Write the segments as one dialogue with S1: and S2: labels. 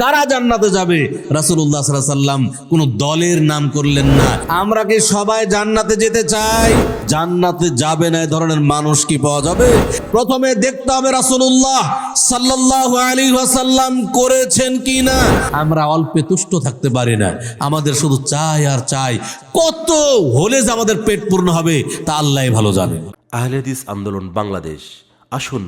S1: কারা জান্নাতে যাবে? রাসূলুল্লাহ সাল্লাল্লাহু আলাইহি ওয়াসাল্লাম কোন দলের নাম করলেন না। আমরা কি সবাই জান্নাতে যেতে চাই? জান্নাতে যাবে না এই ধরনের মানুষ কি পাওয়া যাবে? প্রথমে দেখতে হবে রাসূলুল্লাহ সাল্লাল্লাহু আলাইহি ওয়াসাল্লাম করেছেন কিনা। আমরা অল্পে তুষ্ট থাকতে পারি না, আমাদের শুধু চাই আর চাই। কত হলে যে আমাদের পেট পূর্ণ হবে তা আল্লাহই ভালো জানে।
S2: আহলে হাদিস আন্দোলন বাংলাদেশ, আসুন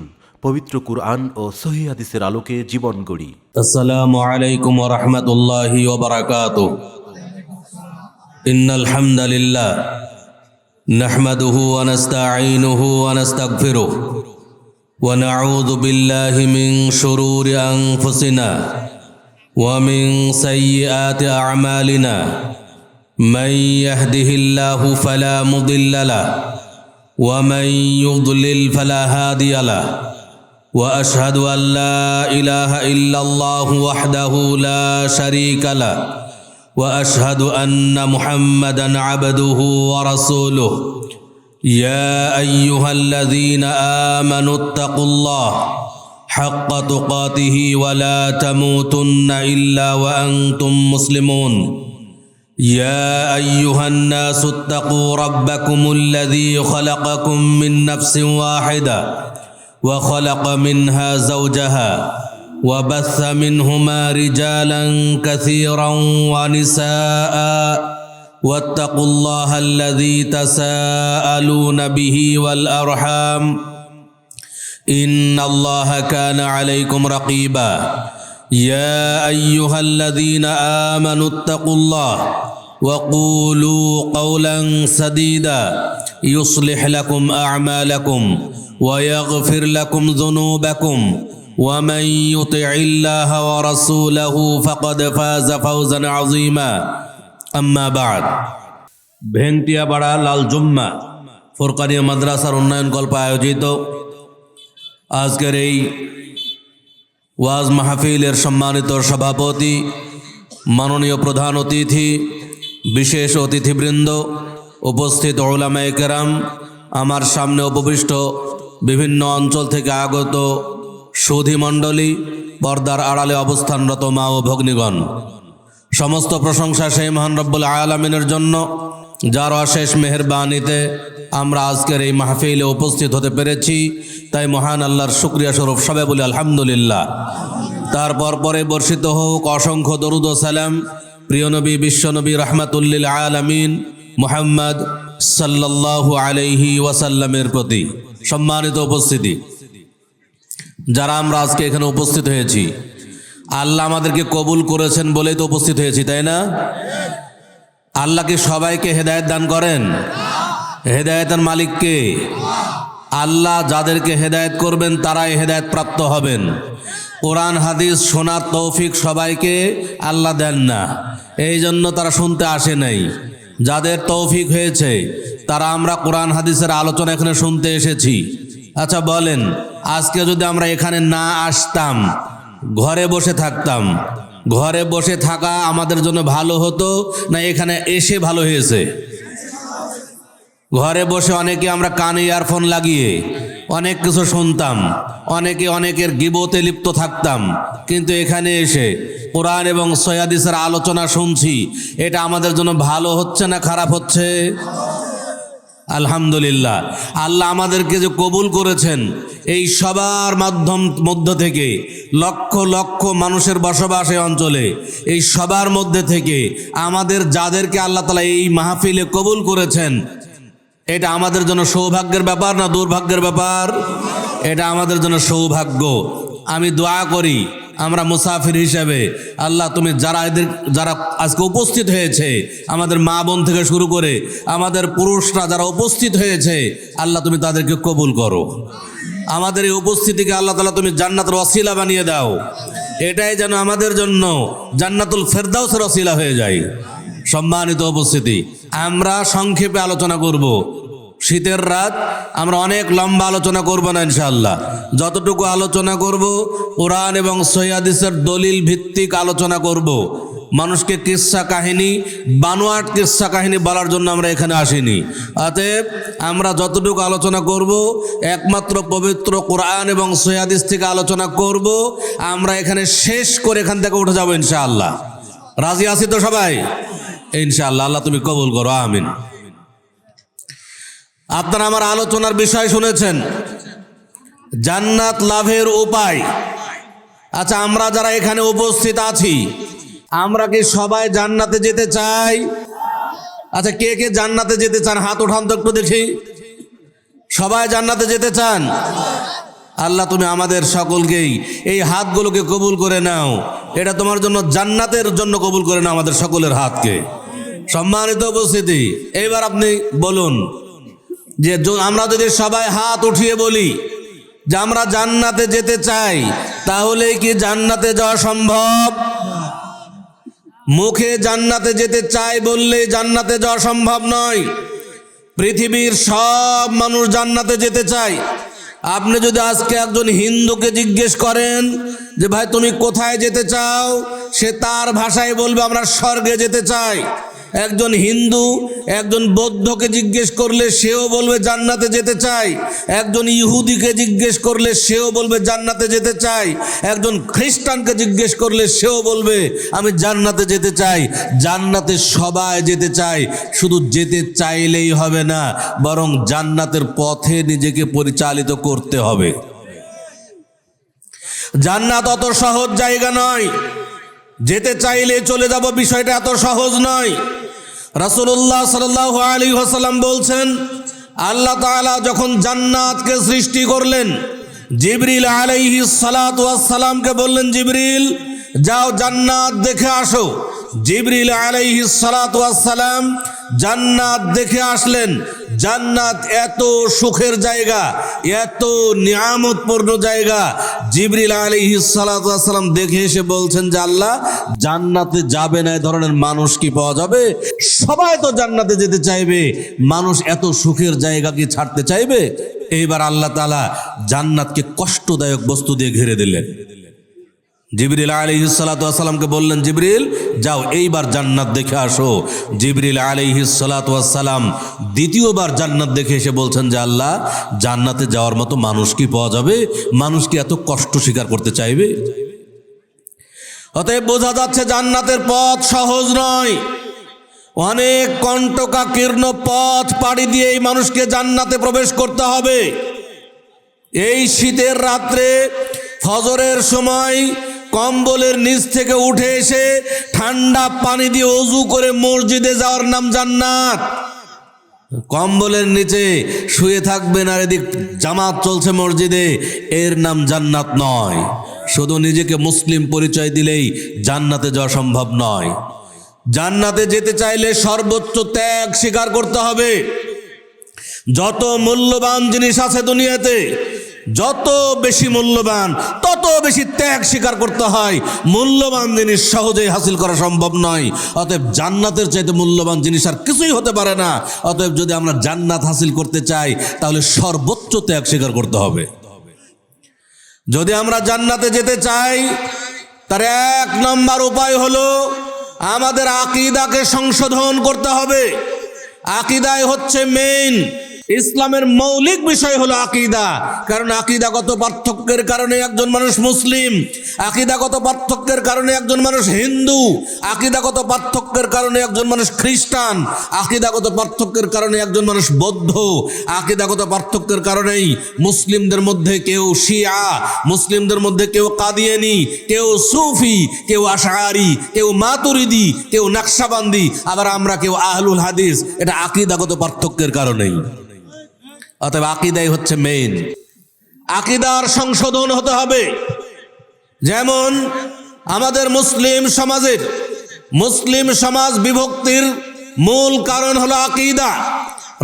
S2: পবিত্র কুরআন ও সহিহ হাদিসের আলোকে জীবন গড়ি।
S1: আসসালামু আলাইকুম ওয়া রাহমাতুল্লাহি ওয়া বারাকাতুহু। ইন্নাল হামদালিল্লাহ নাহমাদুহু ওয়া নাস্তাঈনুহু ওয়া নাস্তাগফিরুহু ওয়া নাউযু বিল্লাহি মিন শুরুরি আনফুসিনা ওয়া মিন সাইয়্যাতি আ'মালিনা। মান ইয়াহদিহিল্লাহু ফালা মুদিল্লা লাহু ওয়া মান ইউদ্লিল ফালা হাদিয়া লাহু। وأشهد أن لا إله إلا الله وحده لا شريك له وأشهد أن محمدا عبده ورسوله. يا أيها الذين آمنوا اتقوا الله حق تقاته ولا تموتن إلا وأنتم مسلمون. يا أيها الناس اتقوا ربكم الذي خلقكم من نفس واحدة وخلق منها زوجها وبث منهما رجالا كثيرا ونساء واتقوا الله الذي تساءلون به والأرحام إن الله كان عليكم رقيبا. يا أيها الذين آمنوا اتقوا الله وقولوا قولا سديدا يصلح لكم أعمالكم ويغفر لكم ذنوبكم ومن يطع الله ورسوله فقد فاز فوزا عظيما. أما بعد. ভেংটিয়াপাড়া লাল জুম্মা ফুরকানিয়া মাদ্রাসার উন্নয়ন কল্প আয়োজিত আজকের এই ওয়াজ মাহফিলের সম্মানিত সভাপতি, মাননীয় প্রধান অতিথি, বিশেষ অতিথিবৃন্দ, উপস্থিত উলামায়ে কেরাম, আমার সামনে উপবিষ্ট বিভিন্ন অঞ্চল থেকে আগত সুধী মণ্ডলী, পর্দার আড়ালে অবস্থানরত মা ও ভগ্নীগণ, সমস্ত প্রশংসা সেই মহান রব্বুল আলামিনের জন্য, যার অশেষ মেহেরবানিতে আমরা আজকের এই মাহফিলে উপস্থিত হতে পেরেছি। তাই মহান আল্লাহর শুকরিয়া স্বরূপ সবাই বলি আলহামদুলিল্লাহ। তারপর পরে বর্ষিত হোক অসংখ্য দরুদ ও সালাম প্রিয় নবী, বিশ্বনবী রাহমাতুল লিল আলামিন মুহাম্মদ সাল্লাল্লাহু আলাইহি ওয়াসাল্লামের প্রতি। সম্মানিত উপস্থিতি, যারা আমরা আজকে এখানে উপস্থিত হয়েছি, আল্লাহ আমাদেরকে কবুল করেছেন বলেই তো উপস্থিত হয়েছি, তাই না? আল্লাহ কি সবাইকে হেদায়েত দান করেন? হেদায়েতের মালিক কে? আল্লাহ যাদেরকে হেদায়েত করবেন তারাই হেদায়েত প্রাপ্ত হবেন। কোরআন হাদিস শোনার তৌফিক সবাইকে আল্লাহ দেন না, এই জন্য তারা শুনতে আসে নাই। যাদের তৌফিক হয়েছে তারা আমরা কোরআন হাদিসের আলোচনা এখানে শুনতে এসেছি। আচ্ছা বলেন, আজকে যদি আমরা এখানে না আসতাম, ঘরে বসে থাকতাম, ঘরে বসে থাকা আমাদের জন্য ভালো হতো না এখানে এসে ভালো হয়েছে? ঘরে বসে অনেকে আমরা কানে ইয়ারফোন লাগিয়ে অনেক কিছু শুনতাম, অনেকে অনেকের গীবতে লিপ্ত থাকতাম, কিন্তু এখানে এসে কোরআন এবং সহিহ হাদিসের আলোচনা শুনছি, এটা আমাদের জন্য ভালো হচ্ছে না খারাপ হচ্ছে? আলহামদুলিল্লাহ। আল্লাহ আমাদেরকে যে কবুল করেছেন, এই সবার মধ্য থেকে লক্ষ লক্ষ মানুষের বসবাস এই অঞ্চলে, এই সবার মধ্যে থেকে আমাদের যাদেরকে আল্লাহ তাআলা এই মাহফিলে কবুল করেছেন, এটা আমাদের জন্য সৌভাগ্যের ব্যাপার না দুর্ভাগ্যের ব্যাপার? এটা আমাদের জন্য সৌভাগ্য। আমি দোয়া করি আমরা মুসাফির হিসেবে, আল্লাহ তুমি যারা আজকে উপস্থিত হয়েছে, আমাদের মা বোন থেকে শুরু করে আমাদের পুরুষরা যারা উপস্থিত হয়েছে, আল্লাহ তুমি তাদেরকে কবুল করো। আমাদের এই উপস্থিতিকে আল্লাহ তাআলা তুমি জান্নাতের ওসিলা বানিয়ে দাও। এটাই যেন আমাদের জন্য জান্নাতুল ফেরদাউসের ওসিলা হয়ে যায়। সম্মানিত উপস্থিতি, আমরা সংক্ষেপে আলোচনা করব। শীতের রাত, আমরা অনেক লম্বা আলোচনা করব না ইনশাআল্লাহ। যতটুকু আলোচনা করব কোরআন এবং সহিহ হাদিসের দলিল ভিত্তিক আলোচনা করব। মানুষকে কিস্সা কাহিনী, বানোয়াট কিস্সা কাহিনী বলার জন্য আমরা এখানে আসিনি। অতএব আমরা যতটুকু আলোচনা করব একমাত্র পবিত্র কোরআন এবং সহিহ হাদিস থেকে আলোচনা করব। আমরা এখানে শেষ করে এখান থেকে উঠে যাব ইনশাআল্লাহ। রাজি আছি তো সবাই? ইনশাআল্লাহ। আল্লাহ তুমি কবুল করো, আমিন। আপনারা আমার আলোচনার বিষয় শুনেছেন, জান্নাত লাভের উপায়। আচ্ছা, আমরা যারা এখানে উপস্থিত আছি, আমরা কি সবাই জান্নাতে যেতে চাই? আচ্ছা, কে কে জান্নাতে যেতে চান হাত উঠান তো একটু দেখি। সবাই জান্নাতে যেতে চান? আল্লাহ তুমি আমাদের সকলকেই এই হাতগুলোকে কবুল করে নাও। এটা তোমার জন্য, জান্নাতের জন্য কবুল করে নাও আমাদের সকলের হাতকে। সম্মানিত উপস্থিতি, এইবার আপনি বলুন যে আমরা যদি সবাই হাত উঠিয়ে বলি যে আমরা জান্নাতে যেতে চাই, তাহলে কি জান্নাতে যাওয়া সম্ভব? মুখে জান্নাতে যেতে চাই বললে জান্নাতে যাওয়া সম্ভব নয়। পৃথিবীর সব মানুষ জান্নাতে যেতে চায়। আপনি যদি আজকে একজন হিন্দুকে জিজ্ঞেস করেন যে ভাই তুমি কোথায় যেতে চাও, সে তার ভাষায় বলবে আমরা স্বর্গে যেতে চাই। একজন হিন্দু একজন বৌদ্ধকে জিজ্ঞেস করলে সেও বলবে জান্নাতে যেতে চাই। একজন ইহুদিকে জিজ্ঞেস করলে সেও বলবে জান্নাতে যেতে চাই। একজন খ্রিস্টানকে জিজ্ঞেস করলে সেও বলবে আমি জান্নাতে যেতে চাই। জান্নাতে সবাই যেতে চায়। শুধু যেতে চাইলেই হবে না, বরং জান্নাতের পথে নিজেকে পরিচালিত করতে হবে। জান্নাত অত সহজ জায়গা নয়, যেতে চাইলে চলে যাব বিষয়টা এত সহজ নয়। রাসূলুল্লাহ সাল্লাল্লাহু আলাইহি ওয়াসাল্লাম বলছেন, আল্লাহ তাআলা যখন জান্নাতকে সৃষ্টি করলেন, জিবরিল আলাইহিস সালাতু ওয়াস সালামকে বললেন, জিবরিল যাও জান্নাত দেখে আসো। জিবরিল আলাইহিস সালাতু ওয়াস সালাম জান্নাত দেখে আসলেন। জান্নাত এত সুখের জায়গা, এত নিয়ামতপূর্ণ জায়গা। জিবরিল আলাইহিস সালাতু ওয়াস সালাম দেখে এসে বলছেন যে আল্লাহ, জান্নাতে যাবে না এ ধরনের মানুষ কি পাওয়া যাবে? সবাই তো জান্নাতে যেতে চাইবে, মানুষ এত সুখের জায়গা কি ছাড়তে চাইবে? এইবার আল্লাহ তাআলা জান্নাতকে কষ্টদায়ক বস্তু দিয়ে ঘিরে দিলেন। জিবরিল আলাইহিস সালাতু ওয়াস সালামকে বললেন, জিবরিল যাও এইবার জান্নাত দেখে আসো। জিবরিল আলাইহিস সালাতু ওয়াস সালাম দ্বিতীয়বার জান্নাত দেখে এসে বলছেন যে আল্লাহ, জান্নাতে যাওয়ার মতো মানুষ কি পাওয়া যাবে? মানুষ কি এত কষ্ট স্বীকার করতে চাইবে? অতএব বোঝা যাচ্ছে জান্নাতের পথ সহজ নয়। অনেক কণ্টকাকীর্ণ পথ পাড়ি দিয়ে এই মানুষকে জান্নাতে প্রবেশ করতে হবে। এই শীতের রাত্রে ফজরের সময় কম্বলের নিচ থেকে উঠে এসে ঠান্ডা পানি দিয়ে ওযু করে মসজিদে যাওয়ার নাম জান্নাত। কম্বলের নিচে শুয়ে থাকবেন আর এদিক জামাত চলছে মসজিদে, এর নাম জান্নাত নয়। শুধু নিজেকে মুসলিম পরিচয় দিলেই জান্নাতে যাওয়া সম্ভব নয়। জান্নাতে যেতে চাইলে সর্বোচ্চ ত্যাগ স্বীকার করতে হবে। যত মূল্যবান জিনিস আছে দুনিয়াতে, যত বেশি মূল্যবান তত বেশি ত্যাগ স্বীকার করতে হয়। মূল্যবান জিনিস সহজেই হাসিল করা সম্ভব নয়। অতএব জান্নাতের চাইতে মূল্যবান জিনিস আর কিছুই হতে পারে না। অতএব যদি আমরা জান্নাত হাসিল করতে চাই, তাহলে সর্বোচ্চ ত্যাগ স্বীকার করতে হবে। যদি আমরা জান্নাতে যেতে চাই, তার এক নম্বর উপায় হলো আমাদের আকীদাকে সংশোধন করতে হবে। আকীদায় হচ্ছে মেইন। ইসলামের মৌলিক বিষয় হলো আকীদা। কারণ আকীদাগত পার্থক্যের কারণে একজন মানুষ মুসলিম, আকীদাগত পার্থক্যের কারণে একজন মানুষ হিন্দু, আকীদাগত পার্থক্যের কারণে একজন মানুষ খ্রিস্টান, আকীদাগত পার্থক্যের কারণে একজন মানুষ বৌদ্ধ, আকীদাগত পার্থক্যের কারণেই মুসলিমদের মধ্যে কেউ শিয়া, মুসলিমদের মধ্যে কেউ কাদিয়ানি, কেউ সুফি, কেউ আশআরি, কেউ মাতুরিদি, কেউ নকশবন্দি, আবার আমরা কেউ আহলুল হাদিস। এটা আকীদাগত পার্থক্যের কারণেই। অতএব আকীদাই হচ্ছে মেইন। আকীদার সংশোধন হতে হবে। যেমন আমাদের মুসলিম সমাজ বিভক্তির মূল কারণ হলো আকীদা।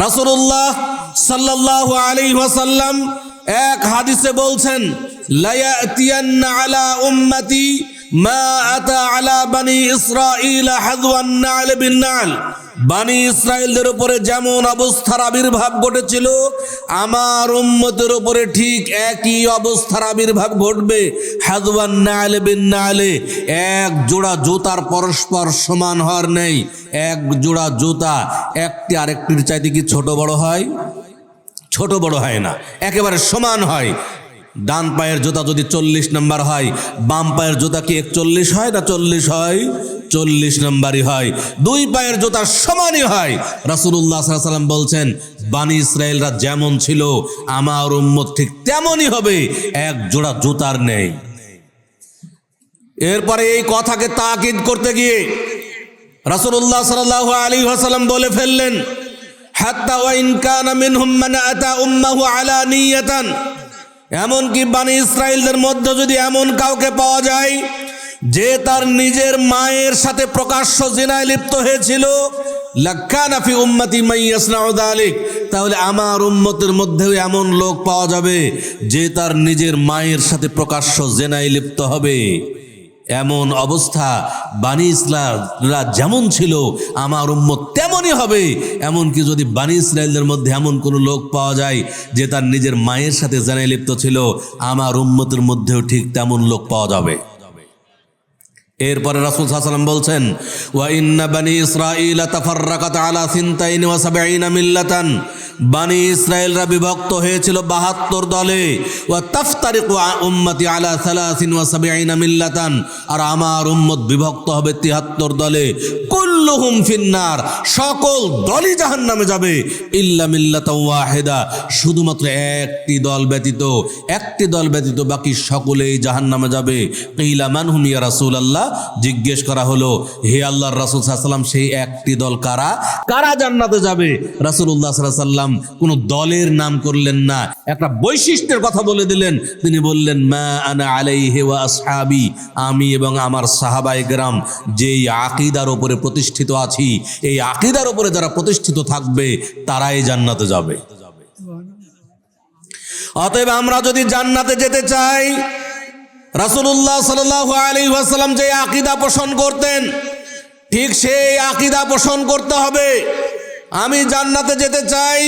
S1: রাসূলুল্লাহ সাল্লাল্লাহু আলাইহি ওয়াসাল্লাম এক হাদিসে বলছেন, লা ইয়াতিয়ান্না আলা উম্মতি মা আতা আলা বানি ইসরাঈল হাযওয়ান নাল বিন নাল, বানি ইসরাইলদের উপরে যেমন অবস্থার আবির্ভাব ঘটেছিল আমার উম্মতের উপরে ঠিক একই অবস্থার আবির্ভাব ঘটবে। হাযওয়ান নাল বিন নালে, এক জোড়া জুতার পরস্পর সমান হওয়ার নেই। এক জোড়া জুতা একটি আরেকটির চাইতে কি ছোট বড় হয়? ছোট বড় হয় না, একেবারে সমান হয়। ডান পায়ের জুতা যদি 40 নম্বর হয়, বাম পায়ের জুতা কি 41 হয় না 40 হয়? 40 নম্বরই হয়। দুই পায়ের জুতা সমানই হয়। রাসূলুল্লাহ সাল্লাল্লাহু আলাইহি ওয়াসাল্লাম বলছেন, বানি ইসরাইলরা যেমন ছিল আমার উম্মত ঠিক তেমনই হবে, এক জোড়া জুতার নেই। এরপরে এই কথাকে তাকিদ করতে গিয়ে রাসূলুল্লাহ সাল্লাল্লাহু আলাইহি ওয়াসাল্লাম বলে ফেললেন, হাত্তা ওয়া ইন কানা মিনহুম মান আতা উম্মাহু আলা নিয়াতান, এমনকি বানি ইসরাইলদের মধ্যে যদি এমন কাউকে পাওয়া যায় যে তার নিজের মায়ের সাথে প্রকাশ্য জিনায় লিপ্ত হয়েছিল, লাকানা ফি উম্মতি মান ইয়াসনাউ যালিক, তাহলে আমার উম্মতের মধ্যেও এমন লোক পাওয়া যাবে যে তার নিজের মায়ের সাথে প্রকাশ্য জিনায় লিপ্ত হবে। এমন অবস্থা বানি ইসরাইলরা যেমন ছিল আমার উম্মত তেমনই হবে। এমনকি যদি বানি ইসরাইলদের মধ্যে এমন কোনো লোক পাওয়া যায় যে তার নিজের মায়ের সাথে জিনায় লিপ্ত ছিল, আমার উম্মতের মধ্যেও ঠিক তেমন লোক পাওয়া যাবে। এরপরে রাসূল সাল্লাল্লাহু আলাইহি ওয়াসাল্লাম বলছেন, ওয়া ইন্না বানি ইসরাঈল তাফাররাকাত আলা 72 মিল্লাতান, বানি ইসরাইলরা বিভক্ত হয়েছিল 72 দলে। ওয়া তাফতারিকু উম্মতি আলা 73 মিল্লাতান, আর আমার উম্মত বিভক্ত হবে 73 দলে। কুল্লুহুম ফিন্নার, সকল দলই জাহান্নামে যাবে। ইল্লা মিল্লাতান ওয়াহিদা, শুধুমাত্র একটি দল ব্যতীত বাকি সকলেই জাহান্নামে যাবে। কিলা মান হুম ইয়া রাসূলুল্লাহ, জিজ্ঞেস করা হলো, হে আল্লাহর রাসূল সাল্লাল্লাহু আলাইহি ওয়াসাল্লাম, সেই একটি দল কারা জান্নাতে যাবে? রাসূলুল্লাহ সাল্লাল্লাহু আলাইহি ওয়াসাল্লাম কোন দলের নাম করলেন না, একটা বৈশিষ্ট্যের কথা বলে দিলেন। তিনি বললেন, মা আনা আলাইহি ওয়া আসহাবি, আমি এবং আমার সাহাবায়ে কেরাম যেই আকীদার উপরে প্রতিষ্ঠিত আছি, এই আকীদার উপরে যারা প্রতিষ্ঠিত থাকবে তারাই জান্নাতে যাবে। অতএব আমরা যদি জান্নাতে যেতে চাই, রাসূলুল্লাহ সাল্লাল্লাহু আলাইহি ওয়াসাল্লাম যে আকীদা পোষণ করতেন ঠিক সেই আকীদা পোষণ করতে হবে। আমি জান্নাতে যেতে চাই,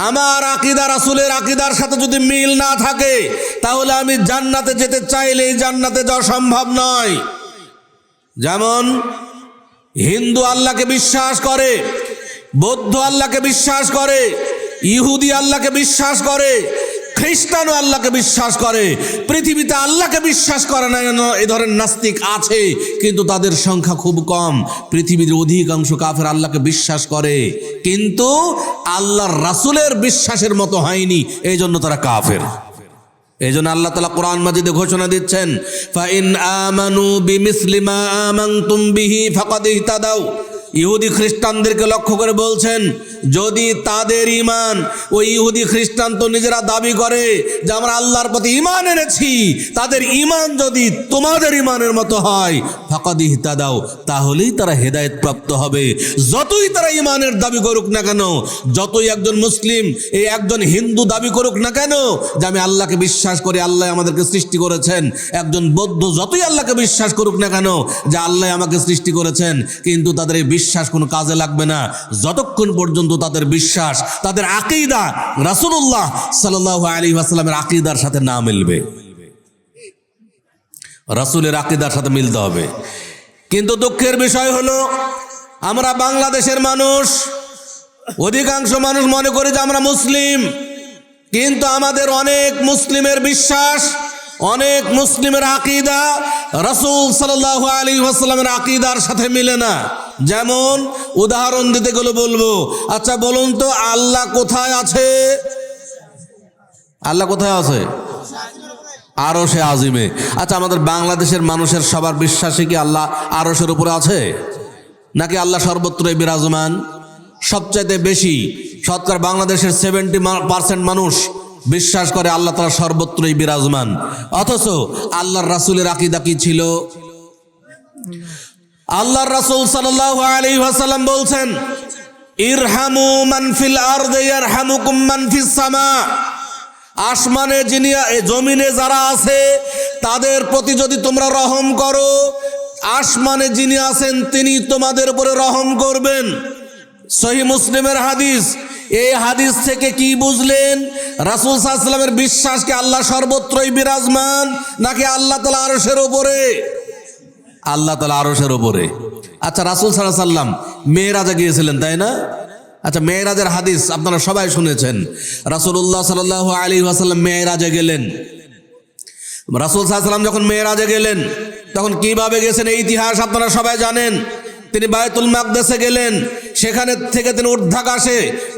S1: আমার আকীদা রাসূলের আকীদার সাথে যদি মিল না থাকে, তাহলে আমি জান্নাতে যেতে চাইলেই জান্নাতে যাওয়া সম্ভব নয়। যেমন হিন্দু আল্লাহকে বিশ্বাস করে, বৌদ্ধ আল্লাহকে বিশ্বাস করে, ইহুদি আল্লাহকে বিশ্বাস করে, খ্রিস্টানও আল্লাহকে বিশ্বাস করে। পৃথিবীতে আল্লাহকে বিশ্বাস করে না এ ধরনের নাস্তিক আছে, কিন্তু তাদের সংখ্যা খুব কম। পৃথিবীর অধিকাংশ কাফের আল্লাহকে বিশ্বাস করে, কিন্তু আল্লাহর রাসূলের বিশ্বাসের মতো হয়নি, এই জন্য তারা কাফের। এই জন্য আল্লাহ তাআলা কোরআন মাজিদে ঘোষণা দিচ্ছেন, ফাইন আমানু বিমিসলি মা আমানতুম বিহি ফাকাদ ইহতাদাউ। ইহুদি খ্রিস্টানদেরকে লক্ষ্য করে বলছেন, যদি তাদের ঈমান, ওই ইহুদি খ্রিস্টান তো নিজেরা দাবি করে যে আমরা আল্লাহর প্রতি ঈমান এনেছি, তাদের ঈমান যদি তোমাদের ঈমানের মতো হয়, ফাকাদ ইহতাদাউ, তাহলেই তারা হেদায়েত প্রাপ্ত হবে। যতই তারা ঈমানের দাবি করুক না কেন, যতই একজন মুসলিম এই একজন হিন্দু দাবি করুক না কেন যে আমি আল্লাহকে বিশ্বাস করি, আল্লাহ আমাদেরকে সৃষ্টি করেছেন, একজন বৌদ্ধ যতই আল্লাহকে বিশ্বাস করুক না কেন যে আল্লাহ আমাকে সৃষ্টি করেছেন, কিন্তু তাদের এই বিশ্বাস কোনো কাজে লাগবে না যতক্ষণ পর্যন্ত তাদের বিশ্বাস, তাদের আকীদা রাসূলুল্লাহ সাল্লাল্লাহু আলাইহি ওয়াসাল্লামের আকীদার সাথে না মিলবে। রাসূলের আকীদার সাথে মিলতে হবে। কিন্তু দুঃখের বিষয় হলো, আমরা বাংলাদেশের মানুষ, অধিকাংশ মানুষ মনে করি যে আমরা মুসলিম, কিন্তু আমাদের অনেক মুসলিমের বিশ্বাস, অনেক মুসলিমের আকীদা রাসূল সাল্লাল্লাহু আলাইহি ওয়াসাল্লামের আকীদার সাথে মিলে না। যেমন উদাহরণ দিতে গেলে বলবো, আচ্ছা বলুন তো আল্লাহ কোথায় আছে? আল্লাহ কোথায় আছে? আরশে আজিমে। আচ্ছা, আমাদের বাংলাদেশের মানুষের সবার বিশ্বাসে কি আল্লাহ আরশের উপরে আছে, নাকি আল্লাহ সর্বত্রই বিরাজমান? সবচাইতে বেশি শতকরা বাংলাদেশের 70% মানুষ বিশ্বাস করে আল্লাহ তাআলা সর্বত্রই বিরাজমান। অথচ আল্লাহর রাসূলের আকীদা কি ছিল? আল্লাহর রাসূল সাল্লাল্লাহু আলাইহি ওয়াসাল্লাম বলছেন, ইরহামু মান ফিল আরদি ইয়ারহামুকুম মান ফিস সামা। আসমানে যিনি জমিনে যারা আছে তাদের প্রতি যদি তোমরা রহম করো, আসমানে যিনি আছেন তিনি তোমাদের উপরে রহম করবেন। সহিহ মুসলিমের হাদিস। এই হাদিস থেকে কি বুঝলেন? রাসূল সাল্লাল্লাহু আলাইহি ওয়াসাল্লামের বিশ্বাস কি আল্লাহ সর্বত্রই বিরাজমান, নাকি আল্লাহ তাআলা আরশের উপরে? আল্লাহ তাআলা আরশের উপরে। আচ্ছা, রাসূল সাল্লাল্লাহু আলাইহি ওয়াসাল্লাম মেরাজে গিয়েছিলেন, তাই না? আচ্ছা, মেরাজের হাদিস আপনারা সবাই শুনেছেন। রাসূলুল্লাহ সাল্লাল্লাহু আলাইহি ওয়াসাল্লাম মেরাজে গেলেন। রাসূল সাল্লাল্লাহু আলাইহি ওয়াসাল্লাম যখন মেরাজে গেলেন তখন কিভাবে গেছেন এই ইতিহাস আপনারা সবাই জানেন। তিনি বায়তুল মাকদেসে গেলেন, সেখানে থেকে তিনি ঊর্ধ্বাকাশে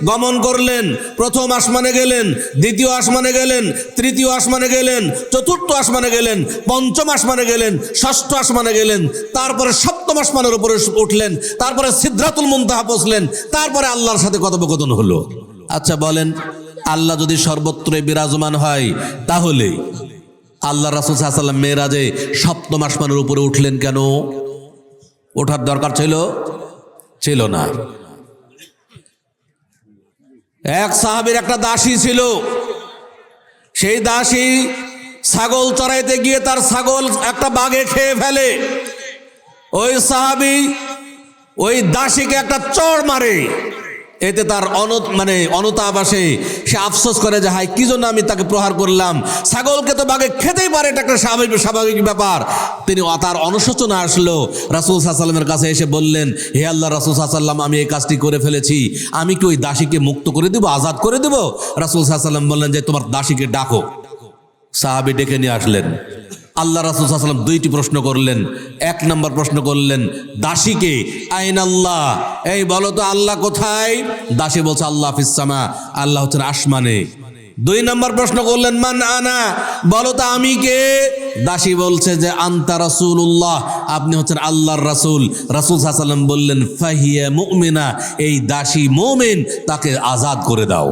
S1: গমন করলেন। প্রথম আসমানে গেলেন, দ্বিতীয় আসমানে গেলেন, তৃতীয় আসমানে গেলেন, চতুর্থ আসমানে গেলেন, পঞ্চম আসমানে গেলেন, ষষ্ঠ আসমানে গেলেন, তারপরে সপ্তম আসমানের উপরে উঠলেন, তারপরে সিদরাতুল মুনতাহা পৌঁছলেন, তারপরে আল্লাহর সাথে কথোপকথন হলো। আচ্ছা বলেন, আল্লাহ যদি সর্বত্রই বিরাজমান হয় তাহলে আল্লাহ রাসূল সাল্লাল্লাহু আলাইহি ওয়াসাল্লাম মেরাজে সপ্তম আসমানের উপরে উঠলেন কেন? ওঠার দরকার ছিল না। এক সাহাবীর একটা দাসী ছিল, সেই দাসী ছাগল চড়াইতে গিয়ে তার ছাগল একটা বাঘে খেয়ে ফেলে। ওই সাহাবী ওই দাসীকে একটা চড় মারে। এতে তার অনুতাপ আসে, সে আফসোস করে যে হায় কি জন্য আমি তাকে প্রহার করলাম, ছাগলকে তো বাঘে খেতেই পারে, এটা একটা স্বাভাবিক ব্যাপার। তিনি তার অনুশোচনা আসলো, রাসূল সাল্লাল্লাহু আলাইহি ওয়াসাল্লামের কাছে এসে বললেন, হে আল্লাহ রাসূল সাল্লাল্লাহু আলাইহি ওয়াসাল্লাম, আমি এই কাজটি করে ফেলেছি, আমি কি ওই দাসীকে মুক্ত করে দেব, আজাদ করে দেব? রাসূল সাল্লাল্লাহু আলাইহি ওয়াসাল্লাম বললেন যে তোমার দাসীকে ডাকো। সাহাবী ডেকে নিয়ে আসলেন। আল্লাহ রাসূল সাল্লাল্লাহু আলাইহি ওয়াসাল্লাম দুইটি প্রশ্ন করলেন। এক নম্বর প্রশ্ন করলেন দাসীকে, আইন আল্লাহ, এই বলো তো আল্লাহ কোথায়? দাসী বলছে আল্লাহ ফিস সামা, আল্লাহ হচ্ছেন আসমানে। দুই নম্বর প্রশ্ন করলেন মান আনা, বলো তো আমি কে? দাসী বলছে যে আনতা রাসূলুল্লাহ, আপনি হচ্ছেন আল্লাহর রাসূল। রাসূল সাল্লাল্লাহু আলাইহি ওয়াসাল্লাম বললেন ফাহিয়া মুমিনা, এই দাসী মুমিন, তাকে আজাদ করে দাও।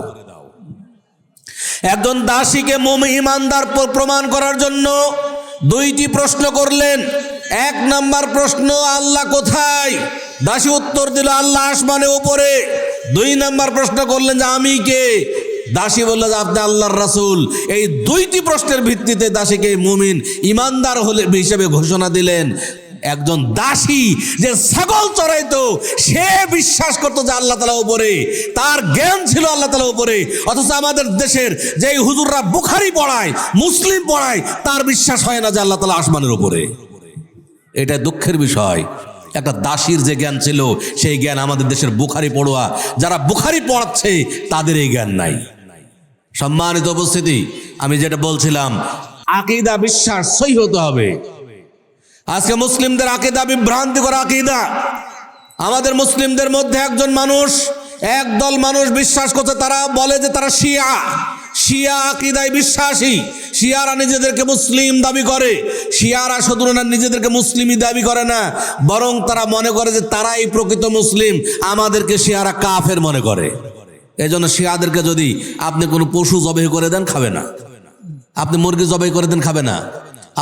S1: একজন দাসীকে ঈমানদার প্রমাণ করার জন্য দুইটি প্রশ্ন করলেন। এক নাম্বার প্রশ্ন আল্লাহ কোথায়? দাসী উত্তর দিল আল্লাহ আসমানে উপরে। দুই নাম্বার প্রশ্ন করলেন যে আমি কে? দাসী বলল যে আপনি আল্লাহর রাসূল। এই দুইটি প্রশ্নের ভিত্তিতে দাসীকে মুমিন ঈমানদার হিসেবে ঘোষণা দিলেন। একজন দাসী যে ছাগল চড়াইতো সে বিশ্বাস করতো যে আল্লাহ তাআলা উপরে, তার জ্ঞান ছিল আল্লাহ তাআলা উপরে। অথচ আমাদের দেশের যেই হুজুররা বুখারী পড়ায়, মুসলিম পড়ায়, তার বিশ্বাস হয় না যে আল্লাহ তাআলা আসমানের উপরে। এটা দুঃখের বিষয়। একটা দাসীর যে জ্ঞান ছিল সেই জ্ঞান আমাদের দেশের বুখারী পড়ুয়া যারা বুখারী পড়াচ্ছে তাদের এই জ্ঞান নাই। সম্মানিত উপস্থিতি, আমি যেটা বলছিলাম, আকীদা বিশ্বাস সহি হতে হবে। আজকে মুসলিমদের আকীদা বিভ্রান্তিকর আকীদা। আমাদের মুসলিমদের মধ্যে একদল মানুষ বিশ্বাস করছে, তারা বলে যে তারা শিয়া আকীদায় বিশ্বাসী। শিয়ারা নিজেদেরকে মুসলিম দাবি করে। শিয়ারা শুধু না নিজেদেরকে মুসলিমই দাবি করে না, বরং তারা মনে করে যে তারাই প্রকৃত মুসলিম, আমাদেরকে শিয়ারা কাফের মনে করে। এজন্য শিয়াদেরকে যদি আপনি কোনো পশু জবাই করে দেন খাবে না, আপনি মুরগি জবাই করে দেন খাবে না।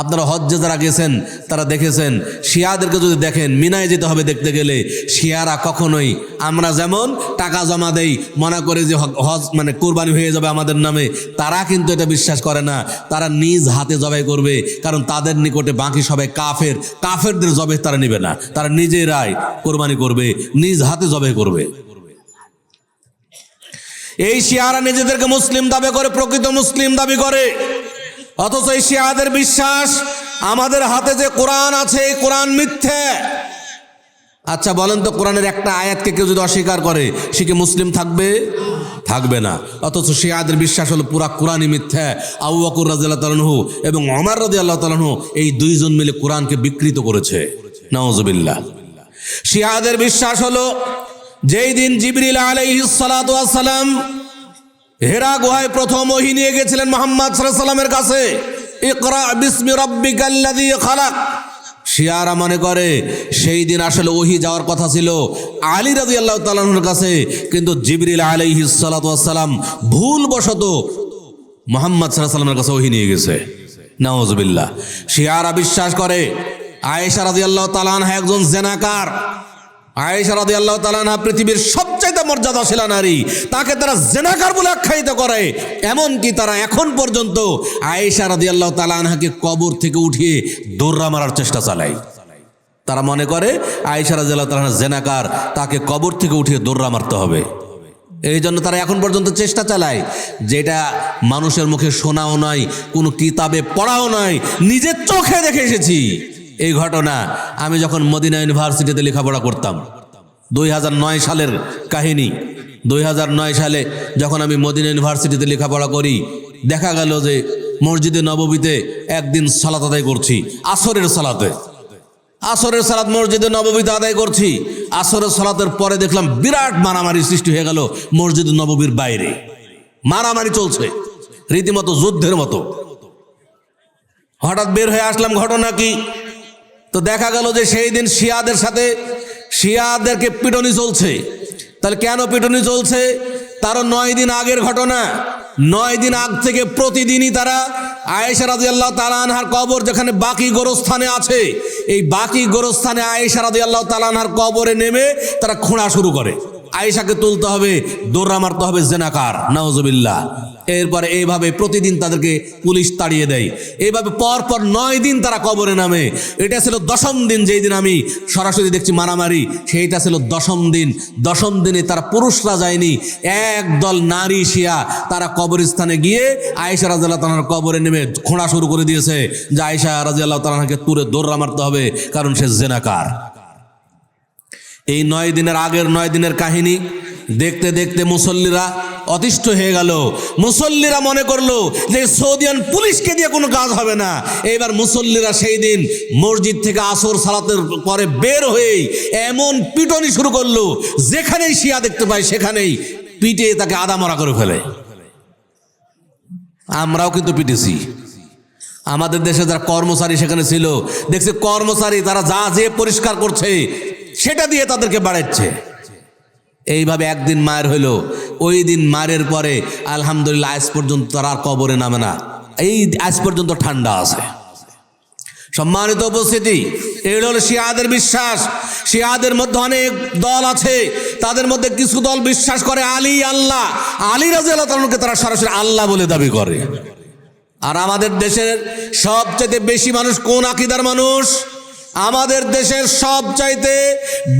S1: আপনারা হজ্জে যারা গেছেন তারা দেখেছেন, শিয়াদেরকে যদি দেখেন, মিনায় যেতে হবে দেখতে গেলে, শিয়ারা কখনোই আমরা যেমন টাকা জমা দেই মনে করে যে হজ কোরবানি হয়ে যাবে আমাদের নামে, তারা কিন্তু এটা বিশ্বাস করে না। তারা নিজ হাতে জবাই করবে, কারণ তাদের নিকটে বাকি সবাই কাফেরদের জবাই তারা নেবে না, তারা নিজেরাই কোরবানি করবে, নিজ হাতে জবাই করবে। এই শিয়ারা নিজেদেরকে মুসলিম দাবি করে, প্রকৃত মুসলিম দাবি করে। অথচ এই শিয়াদের বিশ্বাস আমাদের হাতে যে কোরআন আছে এই কোরআন মিথ্যে। আচ্ছা বলেন তো, কোরআনের একটা আয়াতকে কেউ যদি অস্বীকার করে সে কি মুসলিম থাকবে না। অথচ শিয়াদের বিশ্বাস হলো পুরা কোরআনই মিথ্যা। আবু বকর রাদিয়াল্লাহু তাআলা আনহু এবং ওমর রাদিয়াল্লাহু তাআলা আনহু এই দুইজন মিলে কোরআনকে বিকৃত করেছে। নাউজুবিল্লাহ। শিয়াদের বিশ্বাস হলো যেই দিন জিবরিল আলাইহিস সালাতু ওয়াস সালাম হেরা গুহায় প্রথম ওহী নিয়ে গেছিলেন মুহাম্মদ সাল্লাল্লাহু আলাইহি ওয়াসাল্লামের কাছে, ইকরা বিসমি রাব্বিকাল্লাযী খালাক, শিয়ারা মনে করে সেই দিন আসলে ওহী যাওয়ার কথা ছিল আলী রাদিয়াল্লাহু তাআলা আনহুর কাছে, কিন্তু জিবরিল আলাইহিস সালাতু ওয়াস সালাম ভুলবশত মুহাম্মদ সাল্লাল্লাহু আলাইহি ওয়াসাল্লামের কাছে ওহী নিয়ে গেছে। নাউজুবিল্লাহ। শিয়ারা বিশ্বাস করে আয়েশা রাদিয়াল্লাহু তাআলা আনহা একজন জেনাকার। আয়েশা রাদিয়াল্লাহু তাআলা আনহা পৃথিবীর সবচেয়ে মর্যাদাশীলা নারী, তাকে তারা জেনাকার বলে আখ্যায়িত করে। এমনকি তারা এখন পর্যন্ত আয়েশা রাদিয়াল্লাহু তাআলা আনহাকে কবর থেকে উঠিয়ে দৌড়া মারার চেষ্টা চালায়। তারা মনে করে আয়েশা রাদিয়াল্লাহু তাআলা জেনাকার, তাকে কবর থেকে উঠিয়ে দৌড়া মারতে হবে। এই জন্য তারা এখন পর্যন্ত চেষ্টা চালায়, যেটা মানুষের মুখে শোনাও নয়, কোনো কিতাবে পড়াও নয়, নিজের চোখে দেখে এসেছি। এই ঘটনা আমি যখন মদিনা ইউনিভার্সিটিতে লেখাপড়া করতাম, 2009 সালের কাহিনী। 2009 সালে যখন আমি মদিনা ইউনিভার্সিটিতে লেখাপড়া করি, দেখা গেল যে মসজিদে নববীতে একদিন সালাত আদায় করছি, আসরের সালাত মসজিদে নববীতে আদায় করছি। আসরের সালাতের পরে দেখলাম বিরাট মারামারি সৃষ্টি হয়ে গেল মসজিদে নববীর বাইরে। মারামারি চলছে রীতিমতো যুদ্ধের মতো। হঠাৎ বের হয়ে আসলাম, ঘটনা কি? তো দেখা গেল যে সেই দিন শিয়াদেরকে পিটনি চলছে। তাহলে কেন পিটনি চলছে? তারও 9 দিন আগের ঘটনা। 9 দিন আগ থেকে প্রতিদিনই তারা আয়েশা রাদিয়াল্লাহু তাআলা আনহার কবর যেখানে বাকি গোরস্থানে আছে, এই বাকি গোরস্থানে আয়েশা রাদিয়াল্লাহু তাআলা আনহার কবরে নেমে তারা খোঁড়া শুরু করে। আয়েশাকে তুলতে হবে, দৌড়া মারতে হবে জেনাকার, নাউজুবিল্লাহ। এরপরে এইভাবে প্রতিদিন তাদেরকে পুলিশ তাড়িয়ে দেয়। এইভাবে পরপর 9 দিন তারা কবরে নামে। এটা ছিল 10ম দিন, যেই দিন আমি সরাসরি দেখছি মারামারি, সেইটা ছিল 10ম দিন। 10ম দিনে তারা পুরুষরা যায়নি, একদল নারী শিয়া তারা কবরস্থানে গিয়ে আয়েশা রাদিয়াল্লাহু তাআলার কবরে নেমে খোঁড়া শুরু করে দিয়েছে যে আয়েশা রাদিয়াল্লাহু তাআলাকে তুলে দৌড়া মারতে হবে, কারণ সে জেনাকার। এই 9 দিনের আগের 9 দিনের কাহিনী দেখতে দেখতে মুসল্লিরা অতিষ্ঠ হয়ে গেল। মুসল্লিরা মনে করলো যে সৌদিয়ান পুলিশকে দিয়ে কোনো কাজ হবে না। এইবার মুসল্লিরা সেই দিন মসজিদ থেকে আসর সালাতের পরে বের হয়ে এমন পিটনি শুরু করলো, যেখানেই শিয়া দেখতে পায় সেখানেই পিটে তাকে আদামরা করে ফেলে। আমরাও কিন্তু পিটেছি। আমাদের দেশে যারা কর্মচারী সেখানে ছিল, দেখছি কর্মচারী তারা যা যে পরিষ্কার করছে সেটা দিয়ে তাদেরকে বাড়াচ্ছে। এইভাবে একদিন মায়ের হইলো। ওই দিন মায়ের পরে আলহামদুলিল্লাহ আজ পর্যন্ত তারা আর কবরে নামে না। এই আজ পর্যন্ত ঠান্ডা আছে। সম্মানিত উপস্থিতি, এগুলো হলো শিয়াদের বিশ্বাস। শিয়াদের মধ্যে অনেক দল আছে, তাদের মধ্যে কিছু দল বিশ্বাস করে আলী আল্লাহ, আলী রাদিয়াল্লাহু তাআলাকে তারা সরাসরি আল্লাহ বলে দাবি করে। আর আমাদের দেশের সবচাইতে বেশি মানুষ কোন আকীদার মানুষ? আমাদের দেশের সবচাইতে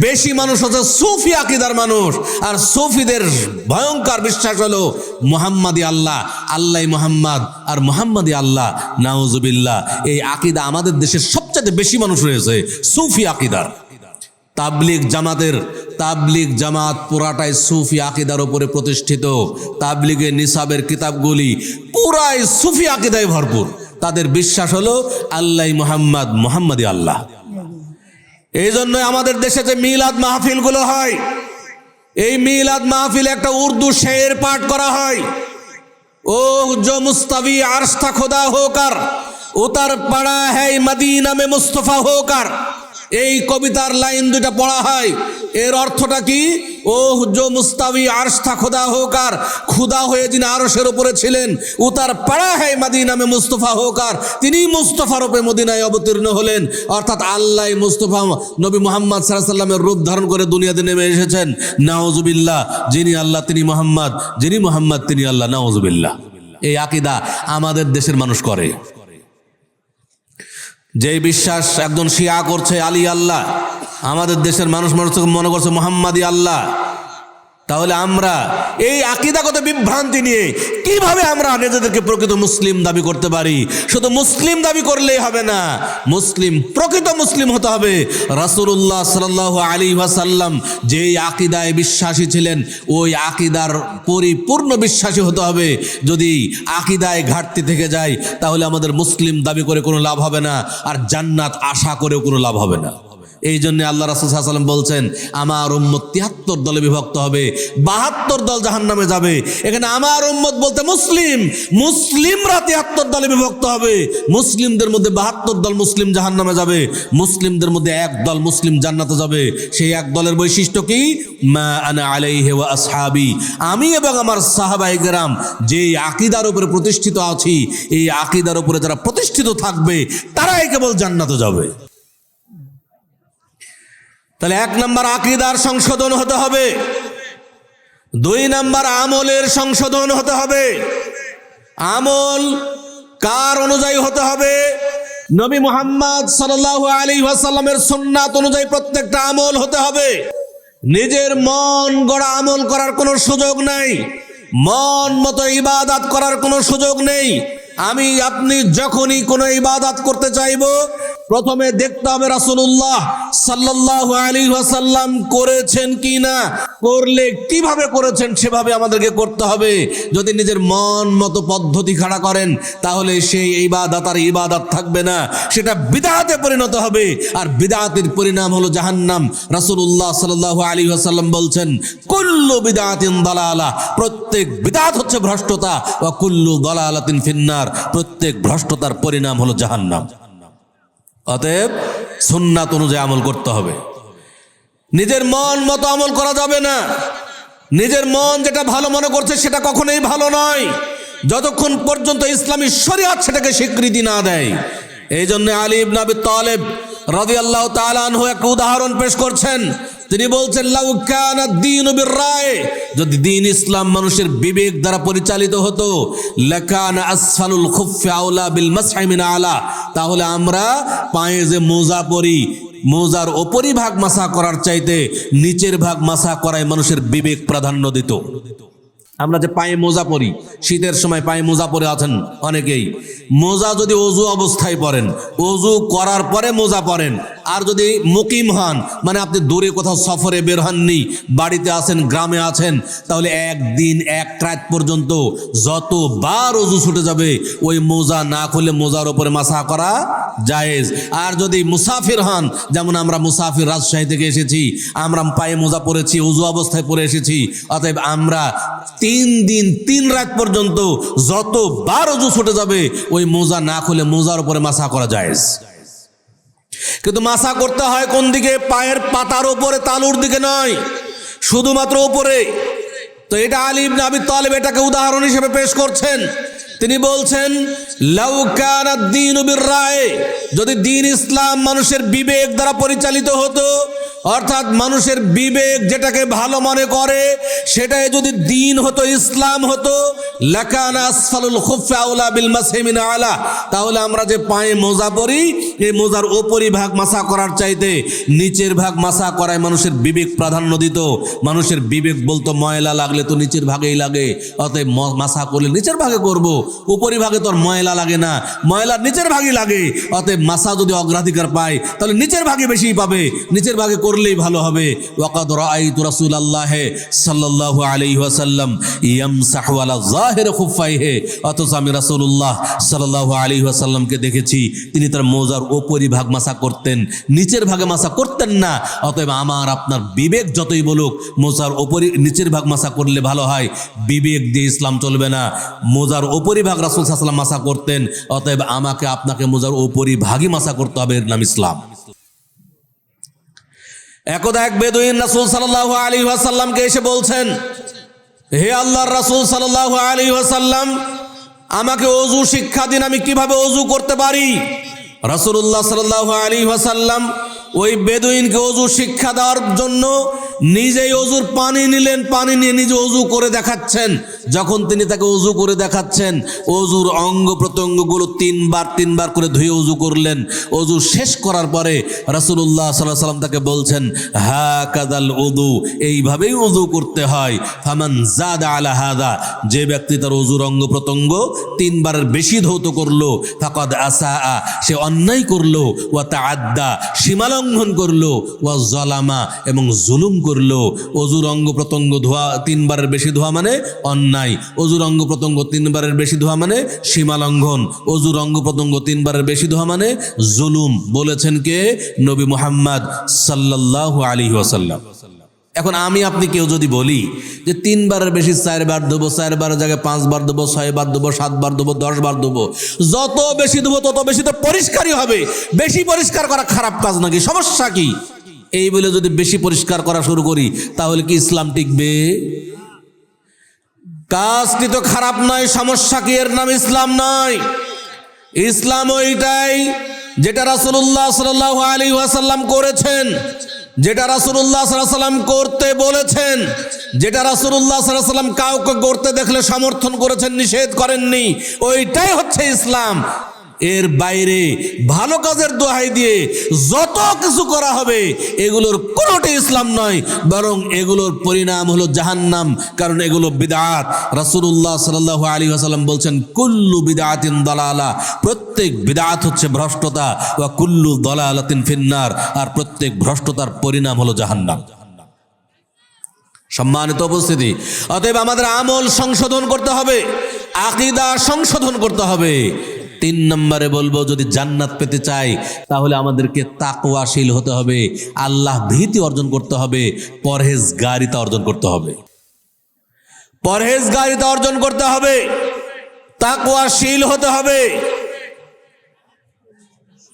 S1: বেশি মানুষ হচ্ছে সুফি আকীদার মানুষ। আর সুফিদের ভয়ঙ্কর বিশ্বাস হলো মুহাম্মাদি আল্লাহ, আল্লাহ মুহাম্মদ আর মুহাম্মাদি আল্লাহ, নাউজুবিল্লাহ। এই আকীদা আমাদের দেশের সবচাইতে বেশি মানুষ রয়েছে সুফি আকীদার। তাবলিগ জামাত পুরাটাই সুফি আকীদার উপরে প্রতিষ্ঠিত। তাবলিগের নিসাবের কিতাবগুলি পুরাই সুফি আকীদায় ভরপুর। তাদের বিশ্বাস হলো আল্লাহ মুহাম্মদ, মুহাম্মাদি আল্লাহ। এই জন্য আমাদের দেশে যে মিলাদ মাহফিলগুলো হয়, এই মিলাদ মাহফিল একটা উর্দু শের পাঠ করা হয়। ও जो मुस्तवी अर्श था खुदा होकर उतर पड़ा है मदीना में मुस्तफा होकर, এই কবিতার লাইন দুটা পড়া হয়। এর অর্থটা কি? ও जो मुस्तवी अर्श था खुदा होकर, খুদা হয়ে যিনি আরশের উপরে ছিলেন, উতার পড়া है মদিনা में মুস্তফা होकर, তিনি মুস্তফা রূপে মদিনায় অবতীর্ণ হলেন। অর্থাৎ আল্লাহ মুস্তফা নবী মুহাম্মদ সাল্লাল্লাহু আলাইহি ওয়াসাল্লামের রূপ ধারণ করে দুনিয়াতে নেমে এসেছেন। নাউজুবিল্লাহ। যিনি আল্লাহ তিনি মুহাম্মদ, যিনি মুহাম্মদ তিনি আল্লাহ, নাউজুবিল্লাহ। এই আকীদা আমাদের দেশের মানুষ করে। যে বিশ্বাস একজন শিয়া করছে আলী আল্লাহ, আমাদের দেশের মানুষ মনে করছে মুহাম্মাদি আল্লাহ। তাহলে আমরা এই আকীদাগত বিভ্রান্তি নিয়ে কিভাবে আমরা নিজেদেরকে প্রকৃত মুসলিম দাবি করতে পারি? শুধু মুসলিম দাবি করলেই হবে না, প্রকৃত মুসলিম হতে হবে। রাসূলুল্লাহ সাল্লাল্লাহু আলাইহি ওয়াসাল্লাম যেই আকীদায় বিশ্বাসী ছিলেন, ওই আকীদার পরিপূর্ণ বিশ্বাসী হতে হবে। যদি আকীদায় ঘাটতি থেকে যায়, তাহলে আমাদের মুসলিম দাবি করে কোনো লাভ হবে না, আর জান্নাত আশা করেও কোনো লাভ হবে না। এই জন্য আল্লাহ রাসূল সাল্লাল্লাহু আলাইহি ওয়াসাল্লাম বলছেন, আমার উম্মত 73 দলে বিভক্ত হবে, 72 দল জাহান্নামে যাবে। এখানে আমার উম্মত বলতে মুসলিমরা 73 দলে বিভক্ত হবে। মুসলিমদের মধ্যে 72 দল মুসলিম জাহান্নামে যাবে, মুসলিমদের মধ্যে এক দল মুসলিম জান্নাতে যাবে। সেই এক দলের বৈশিষ্ট্য কি? মা আনা আলাইহি ওয়া আসহাবি, আমি এবং আমার সাহাবায়ে কেরাম যেই আকীদার উপরে প্রতিষ্ঠিত আছি, এই আকীদার উপরে যারা প্রতিষ্ঠিত থাকবে তারাই কেবল জান্নাতে যাবে। তাহলে 1 নম্বর আকীদার সংশোধন হতে হবে। 2 নাম্বার, আমলের সংশোধন হতে হবে। আমল কার অনুযায়ী হতে হবে? নবী মুহাম্মদ সাল্লাল্লাহু আলাইহি ওয়াসাল্লামের সুন্নাত অনুযায়ী প্রত্যেকটা আমল হতে হবে। নিজের মন গড়া আমল করার কোনো সুযোগ নাই, মন মতো ইবাদত করার কোনো সুযোগ নেই। আমি আপনি যখনই কোনো ইবাদত করতে চাইব, প্রথমে দেখতে হবে রাসূলুল্লাহ সাল্লাল্লাহু আলাইহি ওয়াসাল্লাম করেছেন কিনা, করলে কিভাবে করেছেন সেভাবে আমাদেরকে করতে হবে। যদি নিজের মন মতো পদ্ধতি খাড়া করেন তাহলে সেই ইবাদত আর ইবাদত থাকবে না, সেটা বিদআতে পরিণত হবে, আর বিদআতের পরিণাম হলো জাহান্নাম। রাসূলুল্লাহ সাল্লাল্লাহু আলাইহি ওয়াসাল্লাম বলছেন, কুল্লু বিদআতিন দালালা, প্রত্যেক বিদআত হচ্ছে ভ্রষ্টতা, ওয়া কুল্লু দালালাতিন ফিন্নার, প্রত্যেক ভ্রষ্টতার পরিণাম হলো জাহান্নাম। অতএব সুন্নাত অনুযায়ী আমল করতে হবে। নিজের মন মতো আমল করা যাবে না। নিজের মন যেটা ভালো মনে করছে সেটা কখনোই ভালো নয়, যতক্ষণ পর্যন্ত ইসলামী শরীয়ত সেটাকে স্বীকৃতি না দেয়। এই জন্য আলী ইবনে আবি তালেব রাদিয়াল্লাহু তাআলা আনহু একটা উদাহরণ পেশ করছেন। তিনি বলছেন, লাউ কানা দ্বীনু বির-রায়, যদি দ্বীন ইসলাম মানুষের বিবেক দ্বারা পরিচালিত হতো, লাকানা আসফালুল খুফফি আওলা বিল মাসহি মিন আলা, তাহলে আমরা পায়ে যে মোজা পরি, মোজার উপরিভাগ মাসা করার চাইতে নিচের ভাগ মাসা করায় মানুষের বিবেক প্রাধান্য দিত। আমরা যে পায়ে মোজা পরি, শীতের সময় পায়ে মোজা পরে আছেন অনেকেই, মোজা যদি অজু অবস্থায় পরেন, অজু করার পরে মোজা পরেন, আর যদি মুকিম হন, মানে আপনি দূরে কোথাও সফরে বের হননি, বাড়িতে আছেন, গ্রামে আছেন, তাহলে একদিন এক রাত পর্যন্ত যতবার অজু ছুটে যাবে ওই মোজা না খুলে মোজার উপরে মাসা করা জায়েজ। আর যদি মুসাফির হন, যেমন আমরা মুসাফির, রাজশাহী থেকে এসেছি, আমরা পায়ে মোজা পরেছি, অজু অবস্থায় পরে এসেছি, অতএব আমরা 3 দিন 3 রাত পর্যন্ত যতবার অজু ছুটে যাবে ওই মোজা না খুলে মোজার উপরে মাসা করা জায়েজ। কিন্তু মাসা করতে হয় কোন দিকে? পায়ের পাতার উপরে, তালুর দিকে নয়, শুধুমাত্র উপরে। তো এটা আলী ইবনে আবি তালেব এটাকে উদাহরণ হিসেবে পেশ করছেন। তিনি বলছেন, লাউ কানা দ্বীনু বির-রায়, যদি দ্বীন ইসলাম মানুষের বিবেক দ্বারা পরিচালিত হতো, অর্থাৎ মানুষের বিবেক যেটাকে ভালো মনে করে সেটাই যদি দ্বীন হতো, ইসলাম হতো, লাকানা আসফালুল খুফফি আওলা বিল মাসহি মিন আলা, তাহলে আমরা যে পায়ে মোজা পরি, এই মোজার উপরিভাগ মাসা করার চাইতে নিচের ভাগ মাসা করায় মানুষের বিবেক প্রাধান্য দিত। মানুষের বিবেক বলতো ময়লা লাগলে তো নিচের ভাগেই লাগে, অতএব মাসা করলে নিচের ভাগে করব, উপরিভাগে তোর ময়লা লাগে না, ময়লা নিচের ভাগই লাগে, অতএব মাসা যদি অগ্রাধিকার পায় তাহলে নিচের ভাগে বেশি পাবে, নিচের ভাগে করলেই ভালো হবে। ওয়াকাদ রাআইতু রাসূলুল্লাহ সাল্লাল্লাহু আলাইহি ওয়াসাল্লাম ইয়ামসাহু আলা যাহির খুফাইহি, অথচ আমি রাসূলুল্লাহ সাল্লাল্লাহু আলাইহি ওয়াসাল্লামকে দেখেছি তিনি তার মোজার উপরিভাগ মাসা করতেন, নিচের ভাগে মাসা করতেন না। অতএব আমার আপনার বিবেক যতই বলুক মোজার নিচের ভাগ মাসা করলে ভালো হয়, বিবেক দিয়ে ইসলাম চলবে না। মোজার উপরিভাগ রাসূল সাল্লাল্লাহু আলাইহি ওয়াসাল্লাম মাসা করতেন, অতএব আমাকে আপনাকে মোজার উপরিভাগই মাসা করতে হবে, এর নাম ইসলাম। একদা এক বেদুইন রাসূল সাল্লাল্লাহু আলাইহি ওয়াসাল্লামকে এসে বলছেন, হে আল্লাহর রাসূল সাল্লাল্লাহু আলাইহি ওয়াসাল্লাম, আমাকে ওযু শিক্ষা দিন, আমি কিভাবে ওযু করতে পারি। রাসূলুল্লাহ সাল্লাল্লাহু আলাইহি ওয়াসাল্লাম ওই বেদুইনকে ওযু শিক্ষা দেওয়ার জন্য নিজেই ওযুর পানি নিলেন, পানি নিয়ে নিজে ওযু করে দেখাচ্ছেন। যখন তিনি তাকে ওযু করে দেখাচ্ছেন, ওযুর অঙ্গ প্রত্যঙ্গগুলো 3 বার করে ধুয়ে ওযু করলেন। ওযু শেষ করার পরে রাসূলুল্লাহ সাল্লাল্লাহু আলাইহি ওয়াসাল্লাম তাকে বলছেন, হাকাযাল উযু, এইভাবেই ওযু করতে হয়। ফামান যাদা আলা হাযা, যে ব্যক্তি তার ওযুর অঙ্গ প্রত্যঙ্গ 3 বারের বেশি ধৌত করলো, ফাকাদ আসা, সে অন্যায় করলো, ওয়া তাআদ্দা, সীমালঙ্ঘন করলো, ওয়া যালামা, এবং জুলুম করলো। ওযুর অঙ্গ প্রত্যঙ্গ ধোয়া 3 বারের বেশি ধোয়া মানে অন্যায়, ওযুর অঙ্গ প্রত্যঙ্গ 3 বারের বেশি ধোয়া মানে সীমালঙ্ঘন, ওযুর অঙ্গ প্রত্যঙ্গ 3 বারের বেশি ধোয়া মানে জুলুম। বলেছেন কে? নবী মুহাম্মদ সাল্লাল্লাহু আলাইহি ওয়াসাল্লাম। এখন আমি আপনি কেউ যদি বলি যে 3 বারের বেশি 4 বার দেবো, 4 বারের জায়গায় 5 বার দেবো, 6 বার দেবো, 7 বার দেবো, 10 বার দেবো, যত বেশি দেবো তত বেশি তো পরিষ্কারই হবে। বেশি পরিষ্কার করা খারাপ কাজ নাকি? সমস্যা কি? এই বলে যদি বেশি পরিষ্কার করা শুরু করি তাহলে কি ইসলাম টিকবে? কাজটি তো খারাপ নয়, সমস্যা কি? এর নাম ইসলাম নয়। ইসলাম ওইটাই যেটা রাসূলুল্লাহ সাল্লাল্লাহু আলাইহি ওয়াসাল্লাম করেছেন। যেটা রাসূলুল্লাহ সাল্লাল্লাহু আলাইহি ওয়াসাল্লাম করতে বলেছেন, যেটা রাসূলুল্লাহ সাল্লাল্লাহু আলাইহি ওয়াসাল্লাম কাউকে করতে দেখলে সমর্থন করেছেন, নিষেধ করেননি, ওইটাই হচ্ছে ইসলাম। এর বাইরে ভালো কাজের দোহাই দিয়ে যত কিছু করা হবে এগুলোর কোনোটাই ইসলাম নয়, বরং এগুলোর পরিণাম হলো জাহান্নাম, কারণ এগুলো বিদআত। রাসূলুল্লাহ সাল্লাল্লাহু আলাইহি ওয়াসাল্লাম বলছেন কুল্লু বিদআতিন দালালা, প্রত্যেক বিদআত হচ্ছে ভ্রষ্টতা, ওয়া কুল্লু দালালাতিন ফিন্নার, আর প্রত্যেক ভ্রষ্টতার পরিণাম হলো জাহান্নাম। সম্মানিত উপস্থিতি, অতএব আমাদের আমল সংশোধন করতে হবে, আকীদা সংশোধন করতে হবে। 3 নম্বরে বলবো, যদি জান্নাত পেতে চাই তাহলে আমাদেরকে তাকওয়াশীল হতে হবে, আল্লাহ ভীতি অর্জন করতে হবে, পরহেজগারিতা অর্জন করতে হবে, পরহেজগারিতা অর্জন করতে হবে, তাকওয়াশীল হতে হবে।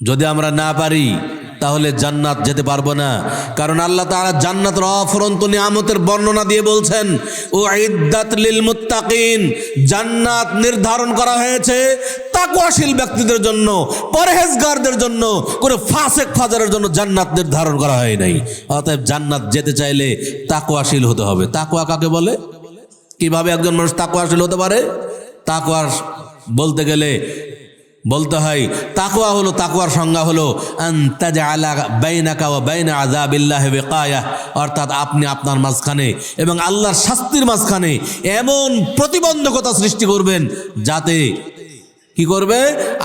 S1: যদি আমরা না পারি তাহলে জান্নাত যেতে পারবো না, কারণ আল্লাহ তাআলা জান্নাতের অফুরন্ত নিয়ামতের বর্ণনা দিয়ে বলছেন উইদ্দাত লিল মুত্তাকিন, জান্নাত নির্ধারণ করা হয়েছে তাকওয়াশীল ব্যক্তিদের জন্য, পরহেজগারদের জন্য, কোনো ফাসেক ফাজারের জন্য জান্নাত নির্ধারণ করা হয় নাই। অতএব জান্নাত যেতে চাইলে তাকওয়াশীল হতে হবে। তাকওয়া কাকে বলে? কিভাবে একজন মানুষ তাকওয়াশীল হতে পারে? তাকওয়া বলতে গেলে বলতে হয়, তাকওয়া হলো, তাকওয়ার সংজ্ঞা হলো আন তাজআলা বাইনাকা ওয়া বাইনা আযাবিল্লাহি ওয়াকায়া, অর্থাৎ আপনি আপনার মাঝখানে এবং আল্লাহর শাস্তির মাঝখানে এমন প্রতিবন্ধকতা সৃষ্টি করবেন যাতে কি করবে,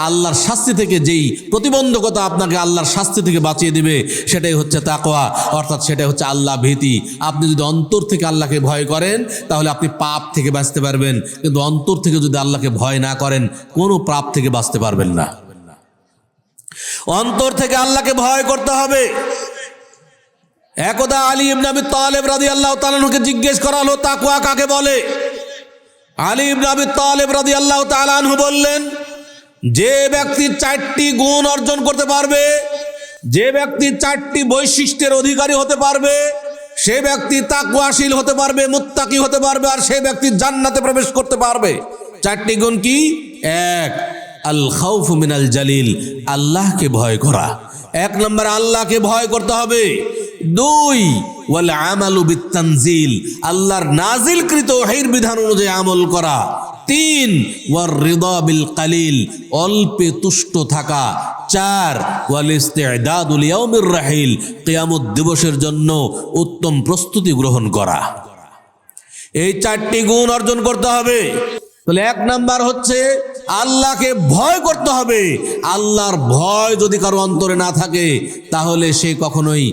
S1: আল্লাহর শাস্তি থেকে যেই প্রতিবন্ধকতা আপনাকে আল্লাহর শাস্তি থেকে বাঁচিয়ে দিবে সেটাই হচ্ছে তাকওয়া, অর্থাৎ সেটাই হচ্ছে আল্লাহ ভীতি। আপনি যদি অন্তর থেকে আল্লাহকে ভয় করেন তাহলে আপনি পাপ থেকে বাঁচতে পারবেন, কিন্তু অন্তর থেকে যদি আল্লাহকে ভয় না করেন কোনো পাপ থেকে বাঁচতে পারবেন না। অন্তর থেকে আল্লাহকে ভয় করতে হবে। একদা আলী ইবনে আবি তালেব রাদিয়াল্লাহু তাআলা আনহুকে জিজ্ঞেস করা হলো তাকওয়া কাকে বলে। আলী ইবনে আবি তালেব রাদিয়াল্লাহু তাআলা আনহু বললেন, যে ব্যক্তি 4টি গুণ অর্জন করতে পারবে, যে ব্যক্তি 4টি বৈশিষ্ট্যের অধিকারী হতে পারবে, সে ব্যক্তি তাকওয়াশীল হতে পারবে, মুত্তাকি হতে পারবে, আর সে ব্যক্তি জান্নাতে প্রবেশ করতে পারবে। 4টি গুণ কি? 1, আল খাউফু মিনাল জালিল, আল্লাহকে ভয় করা। 1 নম্বর আল্লাহকে ভয় করতে হবে। 2, ওয়াল আমালু বিত্তানজিল, আল্লাহর নাজিলকৃত ওহীর বিধান অনুযায়ী আমল করা। 3, ওয়ার রিদা বিল কালিল, অল্পে তুষ্ট থাকা। 4, ওয়াল ইস্তিদাদু লিয়াউমির রাহিল, কিয়ামত দিবসের জন্য উত্তম প্রস্তুতি গ্রহণ করা। এই 4টি গুণ অর্জন করতে হবে। তাহলে 1 নাম্বার হচ্ছে আল্লাহকে ভয় করতে হবে। আল্লাহর ভয় যদি কারো অন্তরে না থাকে তাহলে সে কখনোই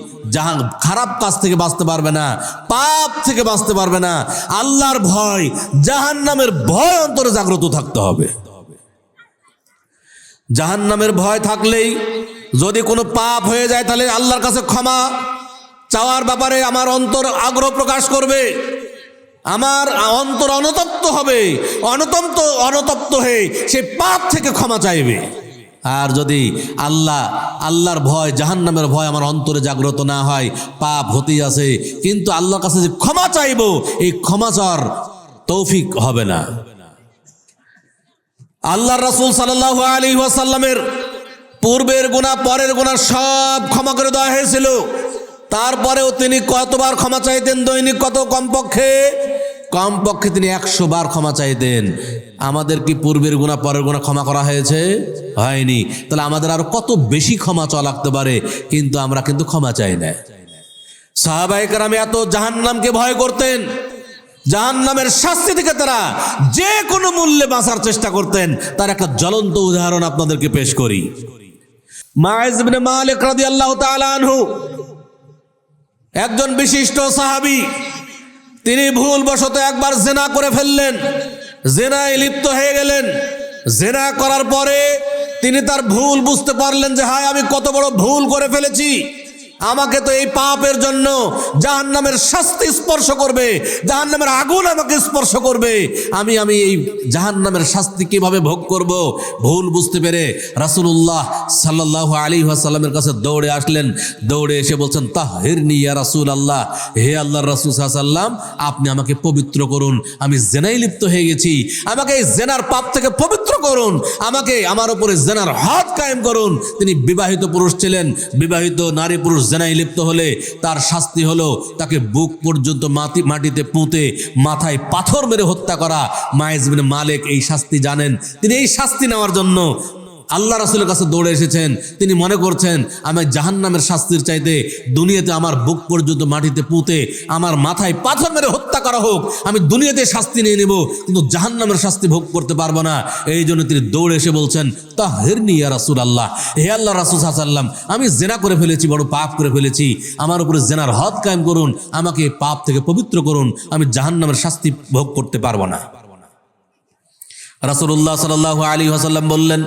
S1: খারাপ কাজ থেকে বাঁচতে পারবে না, পাপ থেকে বাঁচতে পারবে না। আল্লাহর ভয়, জাহান্নামের ভয় অন্তরে জাগ্রত থাকতে হবে। জাহান্নামের ভয় থাকলেই যদি কোনো পাপ হয়ে যায় তাহলে আল্লাহর কাছে ক্ষমা চাওয়ার ব্যাপারে আমার অন্তর আগ্রহ প্রকাশ করবে, আমার অন্তর অনুতপ্ত হবে, অনুতপ্ত হয়ে সে পাপ থেকে ক্ষমা চাইবে। আর যদি আল্লাহর ভয়, জাহান্নামের ভয় আমার অন্তরে জাগ্রত না হয়, পাপ হতেই আছে, কিন্তু আল্লাহর কাছে যে ক্ষমা চাইবো এই ক্ষমা চাওয়ার তৌফিক হবে না। আল্লাহর রাসূল সাল্লাল্লাহু আলাইহি ওয়াসাল্লামের পূর্বের গুনাহ পরের গুনাহ সব ক্ষমা করে দেওয়া হয়েছিল, তারপরেও তিনি কতবার ক্ষমা চাইতেন? দৈনিক কত? কমপক্ষে তিনি 100 বার ক্ষমা চাইতেন। আমাদের কি পূর্বের গুনাহ পরের গুনাহ ক্ষমা করা হয়েছে? হয়নি। তাহলে আমাদের আরো কত বেশি ক্ষমা চাওয়া লাগতে পারে, কিন্তু আমরা কিন্তু ক্ষমা চাই না। সাহাবায়ে কেরাম এত জাহান্নামকে ভয় করতেন, জাহান্নামের শাস্তি থেকে তারা যে কোনো মূল্যে বাঁচার চেষ্টা করতেন। তার একটা জ্বলন্ত উদাহরণ আপনাদেরকে পেশ করি। মাইজ ইবনে মালিক রাদিয়াল্লাহু তাআলা আনহু একজন বিশিষ্ট সাহাবী, তিনি ভুলবশত একবার জিনা করে ফেললেন, জিনায় লিপ্ত হয়ে গেলেন। জিনা করার পরে তিনি তার ভুল বুঝতে পারলেন যে হায় আমি কত বড় ভুল করে ফেলেছি, আমাকে তো এই পাপের জন্য জাহান্নামের শাস্তি স্পর্শ করবে, জাহান্নামের আগুন আমাকে স্পর্শ করবে, আমি এই জাহান্নামের শাস্তি কিভাবে ভোগ করব। ভুল বুঝতে পেরে রাসূলুল্লাহ সাল্লাল্লাহু আলাইহি ওয়াসাল্লামের কাছে দৌড়ে আসলেন। দৌড়ে এসে বলছেন, তাহহিরনি ইয়া রাসূলুল্লাহ, হে আল্লাহর রাসূল সাল্লাল্লাহু আলাইহি ওয়াসাল্লাম, আপনি আমাকে পবিত্র করুন, আমি জেনায় লিপ্ত হয়ে গেছি, আমাকে এই জেনার পাপ থেকে পবিত্র করুন, আমাকে আমার উপরে জেনার হদ কায়েম করুন। তিনি বিবাহিত পুরুষ ছিলেন, বিবাহিত নারী পুরুষ জেনায় লিপ্ত হলে তার শাস্তি হলো তাকে বুক পর্যন্ত মাটিতে পুঁতে মাথায় পাথর মেরে হত্যা করা। মাইজ বিন মালিক এই শাস্তি জানেন, তিনি এই শাস্তি নেওয়ার জন্য আল্লাহ রাসূলের কাছে দৌড়ে এসেছেন। তিনি মনে করছেন আমি জাহান্নামের শাস্তির চাইতে দুনিয়াতে আমার বুক পর্যন্ত মাটিতে পুঁতে আমার মাথায় পাথর মেরে হত্যা করা হোক, আমি দুনিয়াতে শাস্তি নিয়ে নেব, কিন্তু জাহান্নামের শাস্তি ভোগ করতে পারবো না। এই জন্য তিনি দৌড়ে এসে বলছেন তাহিরনি ইয়া রাসূলুল্লাহ, হে আল্লাহ রাসূল সাল্লাল্লাহু আলাইহি ওয়াসাল্লাম, আমি জিনা করে ফেলেছি, বড় পাপ করে ফেলেছি, আমার উপরে জিনার হদ কায়েম করুন, আমাকে পাপ থেকে পবিত্র করুন, আমি জাহান্নামের শাস্তি ভোগ করতে পারবো না। রাসূলুল্লাহ সাল্লাল্লাহু আলাইহি ওয়াসাল্লাম বললেন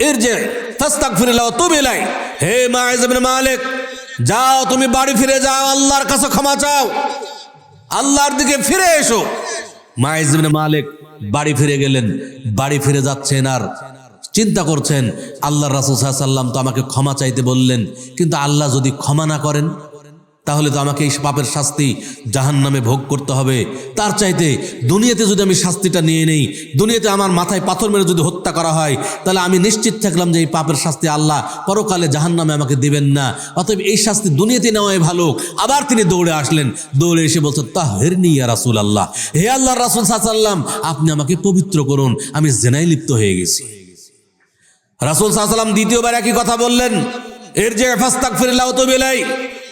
S1: ইরজি ফাস্তাগফিরুল্লাহ ওয়া তুব ইলাইহি, হে মাইজ ইবনে মালিক, যাও তুমি বাড়ি ফিরে যাও, আল্লাহর কাছে ক্ষমা চাও, আল্লাহর দিকে ফিরে এসো। মাইজ ইবনে মালিক বাড়ি ফিরে গেলেন। বাড়ি ফিরে যাচ্ছেন আর চিন্তা করছেন আল্লাহ রাসূল সাল্লাল্লাহু আলাইহি ওয়াসাল্লাম তো আমাকে ক্ষমা চাইতে বললেন, কিন্তু আল্লাহ যদি ক্ষমা না করেন তাহলে তো আমাকে এই পাপের শাস্তি জাহান্নামে ভোগ করতে হবে। তার চাইতে দুনিয়াতে যদি আমি শাস্তিটা নিয়ে নেই, দুনিয়াতে আমার মাথায় পাথর মেরে যদি হত্যা করা হয়, তাহলে আমি নিশ্চিত থাকলাম যে এই পাপের শাস্তি আল্লাহ পরকালে জাহান্নামে আমাকে দিবেন না, অতএব এই শাস্তি দুনিয়াতে নেওয়াই ভালো। আবার তিনি দৌড়ে আসলেন, দৌড়ে এসে বলছেন তাহিরনি ইয়া রাসূলুল্লাহ, হে আল্লাহর রাসূল সাল্লাল্লাহু আলাইহি ওয়াসাল্লাম, আপনি আমাকে পবিত্র করুন, আমি জিনায় লিপ্ত হয়ে গেছি। রাসূল সাল্লাল্লাহু আলাইহি ওয়াসাল্লাম দ্বিতীয়বার একই কথা বললেন, ইরজি ফাস্তাগফিরুল্লাহ ওয়া তুব ইলাইহি,